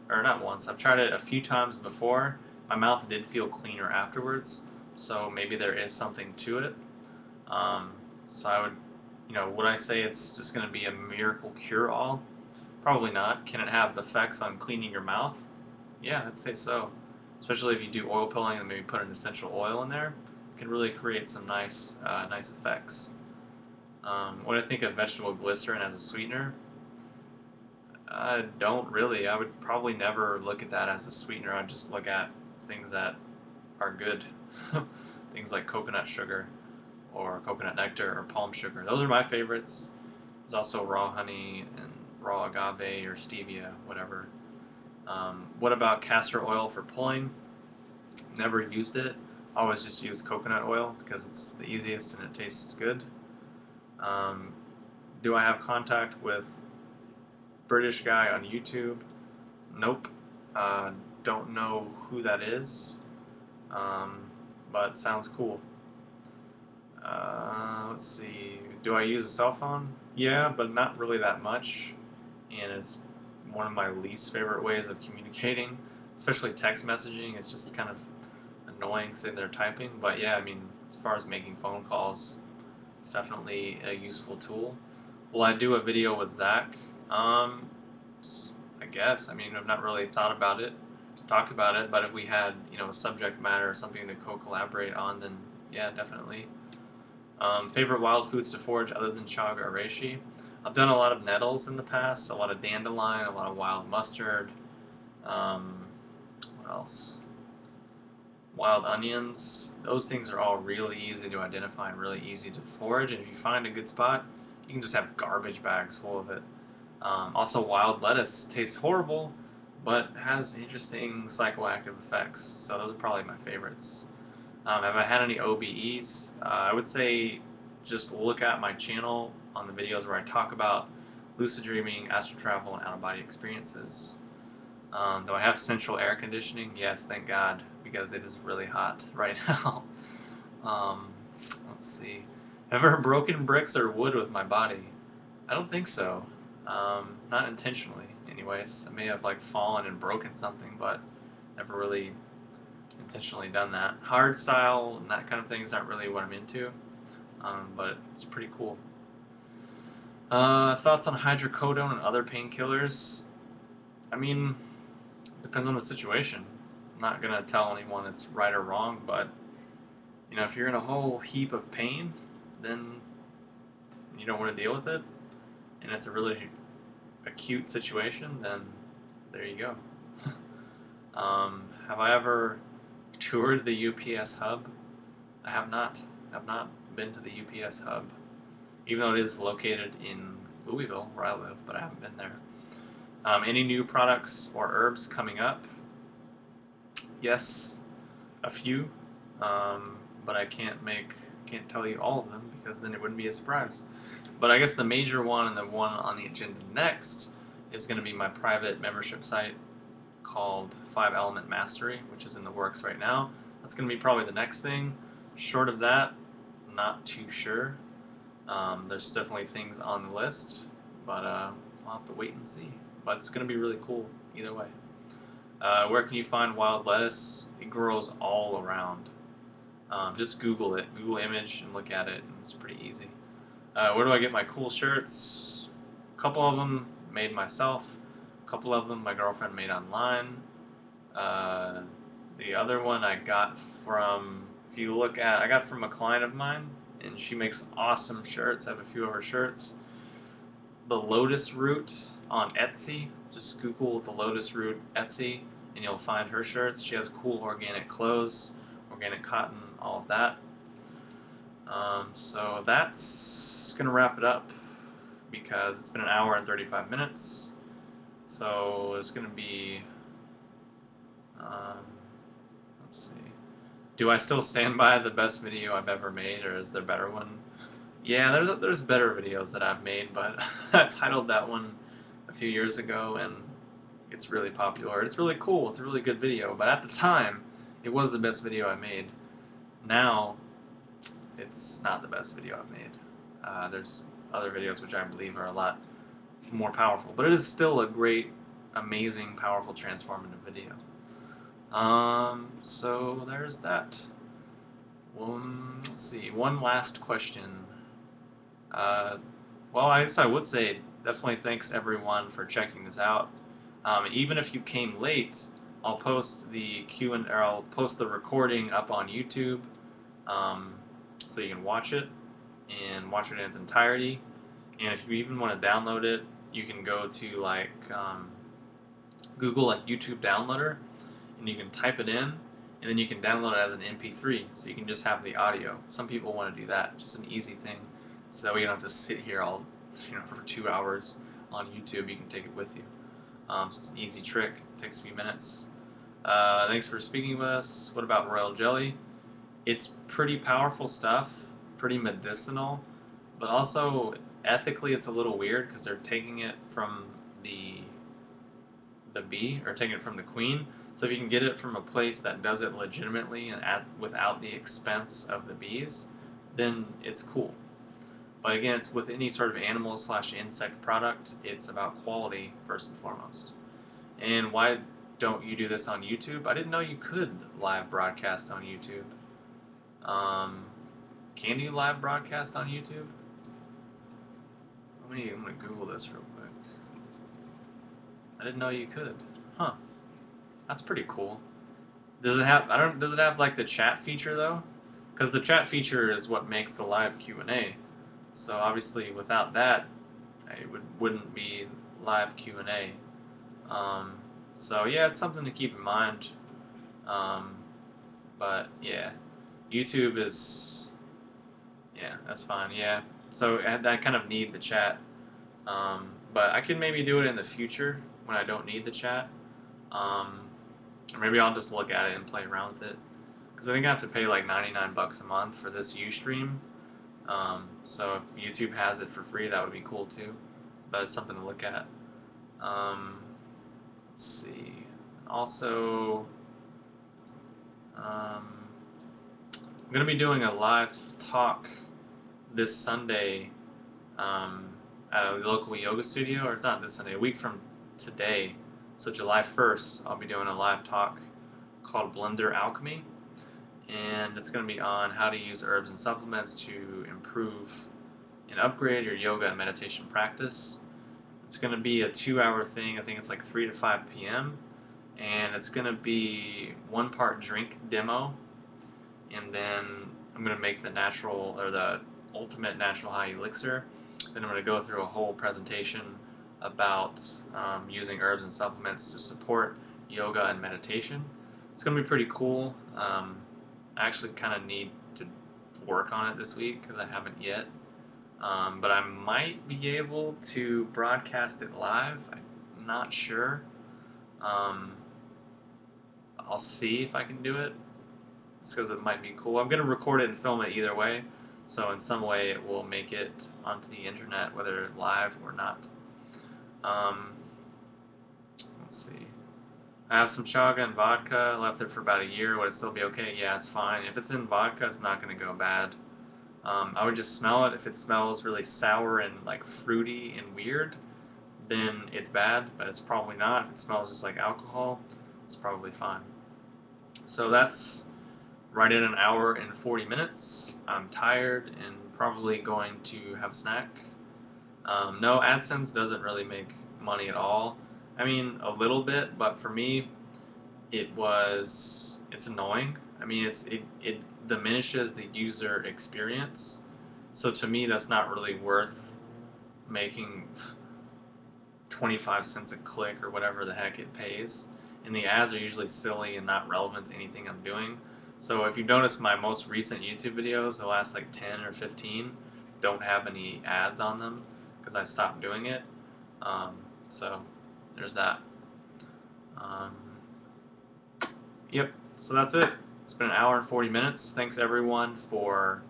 or not once. I've tried it a few times before. My mouth did feel cleaner afterwards, so maybe there is something to it. So I would I say it's just going to be a miracle cure-all? Probably not. Can it have effects on cleaning your mouth? Yeah, I'd say so. Especially if you do oil pulling and maybe put an essential oil in there, it can really create some nice effects. What do I think of vegetable glycerin as a sweetener? I don't really. I would probably never look at that as a sweetener. I'd just look at things that are good. Things like coconut sugar or coconut nectar or palm sugar. Those are my favorites. There's also raw honey and raw agave or stevia, whatever. What about castor oil for pulling? Never used it. Always just use coconut oil because it's the easiest and it tastes good. Do I have contact with British guy on YouTube? Nope. Don't know who that is, but sounds cool. Let's see. Do I use a cell phone? Yeah, but not really that much, and it's one of my least favorite ways of communicating, especially text messaging. It's just kind of annoying sitting there typing, but yeah, I mean, as far as making phone calls, it's definitely a useful tool. Will I do a video with Zach? I guess. I mean, I've not really talked about it, but if we had, a subject matter or something to co-collaborate on, then yeah, definitely. Favorite wild foods to forage other than chaga or reishi? I've done a lot of nettles in the past, a lot of dandelion, a lot of wild mustard. What else? Wild onions. Those things are all really easy to identify and really easy to forage. And if you find a good spot, you can just have garbage bags full of it. Also, wild lettuce tastes horrible, but has interesting psychoactive effects. So those are probably my favorites. Have I had any OBEs? I would say just look at my channel on the videos where I talk about lucid dreaming, astral travel, and out-of-body experiences. Do I have central air conditioning? Yes, thank God, because it is really hot right now. Let's see. Have I ever broken bricks or wood with my body? I don't think so. Not intentionally, anyways. I may have fallen and broken something, but never really intentionally done that. Hard style and that kind of thing is not really what I'm into, but it's pretty cool. Thoughts on hydrocodone and other painkillers? I mean, depends on the situation. I'm not gonna tell anyone it's right or wrong, but if you're in a whole heap of pain, then you don't want to deal with it, and it's a really acute situation, then there you go. Have I ever toured the UPS hub? I have not. I've not been to the UPS hub, even though it is located in Louisville, where I live, but I haven't been there. Any new products or herbs coming up? Yes, a few, but I can't tell you all of them because then it wouldn't be a surprise. But I guess the major one and the one on the agenda next is going to be my private membership site. called 5-Element Mastery, which is in the works right now. That's going to be probably the next thing. Short of that, not too sure. There's definitely things on the list, but I'll have to wait and see. But it's going to be really cool either way. Where can you find wild lettuce? It grows all around. Just Google it. Google image and look at it, and it's pretty easy. Where do I get my cool shirts? A couple of them made myself. A couple of them my girlfriend made online. The other one I got from, if you look at, I got from a client of mine, and she makes awesome shirts. I have a few of her shirts. The lotus root on Etsy. Just Google the lotus root Etsy, and you'll find her shirts. She has cool organic clothes, organic cotton, all of that. So that's gonna wrap it up because it's been an hour and 35 minutes. So it's gonna be, let's see. Do I still stand by the best video I've ever made, or is there a better one? Yeah, there's better videos that I've made, but I titled that one a few years ago, and it's really popular. It's really cool. It's a really good video, but at the time, it was the best video I made. Now, it's not the best video I've made. There's other videos which I believe are a lot more powerful, but it is still a great, amazing, powerful, transformative video. So there's that. Let's see, one last question. Well, I guess I would say definitely thanks everyone for checking this out. Even if you came late, I'll post the or I'll post the recording up on YouTube, so you can watch it and watch it in its entirety. And if you even want to download it, you can go to like Google like YouTube downloader, and you can type it in, and then you can download it as an MP3, so you can just have the audio. Some people want to do that, just an easy thing, so you don't have to sit here all, for 2 hours on YouTube. You can take it with you. So it's an easy trick. It takes a few minutes. Thanks for speaking with us. What about royal jelly? It's pretty powerful stuff, pretty medicinal, but also ethically it's a little weird because they're taking it from the bee, or taking it from the queen. So if you can get it from a place that does it legitimately and without the expense of the bees, then it's cool. But again, it's with any sort of animal/insect product, it's about quality first and foremost. And why don't you do this on YouTube? I didn't know you could live broadcast on YouTube. Can you live broadcast on YouTube? I'm gonna Google this real quick. I didn't know you could. Huh. That's pretty cool. Does it have? Does it have like the chat feature though? Because the chat feature is what makes the live Q&A. So obviously, without that, it wouldn't be live Q&A. So yeah, it's something to keep in mind. But yeah, YouTube is, yeah, that's fine. Yeah. So I kind of need the chat. But I could maybe do it in the future when I don't need the chat. Or maybe I'll just look at it and play around with it. Because I think I have to pay like $99 a month for this Ustream. So if YouTube has it for free, that would be cool too. But it's something to look at. Let's see. Also, I'm going to be doing a live talk this Sunday at a local yoga studio, or not this Sunday, a week from today. So July 1st, I'll be doing a live talk called Blender Alchemy. And it's going to be on how to use herbs and supplements to improve and upgrade your yoga and meditation practice. It's going to be a 2-hour thing. I think it's like 3 to 5 p.m. And it's going to be 1 part drink demo. And then I'm going to make the natural, or the ultimate natural high elixir. Then I'm going to go through a whole presentation about using herbs and supplements to support yoga and meditation. It's going to be pretty cool. I actually kind of need to work on it this week because I haven't yet. But I might be able to broadcast it live. I'm not sure. I'll see if I can do it. Just because it might be cool. I'm going to record it and film it either way. So in some way it will make it onto the internet, whether live or not. Let's see. I have some chaga and vodka. Left it for about a year. Would it still be okay? Yeah, it's fine. If it's in vodka, it's not going to go bad. I would just smell it. If it smells really sour and like fruity and weird, then it's bad, but it's probably not. If it smells just like alcohol, it's probably fine. So that's right at an hour and 40 minutes. I'm tired and probably going to have a snack. No, AdSense doesn't really make money at all. I mean, a little bit, but for me, it's annoying. I mean, it diminishes the user experience. So to me, that's not really worth making 25 cents a click or whatever the heck it pays. And the ads are usually silly and not relevant to anything I'm doing. So if you notice my most recent YouTube videos, the last like 10 or 15, don't have any ads on them because I stopped doing it. So there's that. Um, yep, so that's it. It's been an hour and 40 minutes. Thanks everyone for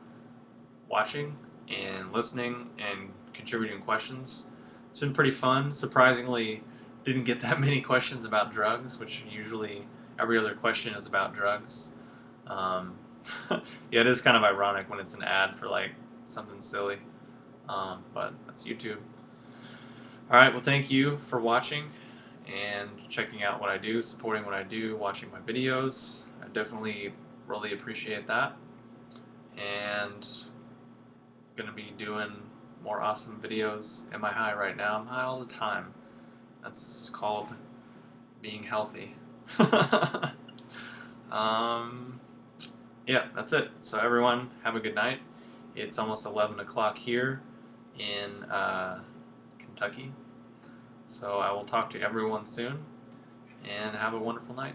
watching and listening and contributing questions. It's been pretty fun. Surprisingly, didn't get that many questions about drugs, which usually every other question is about drugs. Um, yeah, it is kind of ironic when it's an ad for like something silly, but that's YouTube. All right, well, thank you for watching and checking out what I do, supporting what I do, watching my videos. I definitely really appreciate that. And gonna be doing more awesome videos. Am I high right now? I'm high all the time. That's called being healthy. Yeah, that's it. So everyone, have a good night. It's almost 11 o'clock here in Kentucky. So I will talk to everyone soon, and have a wonderful night.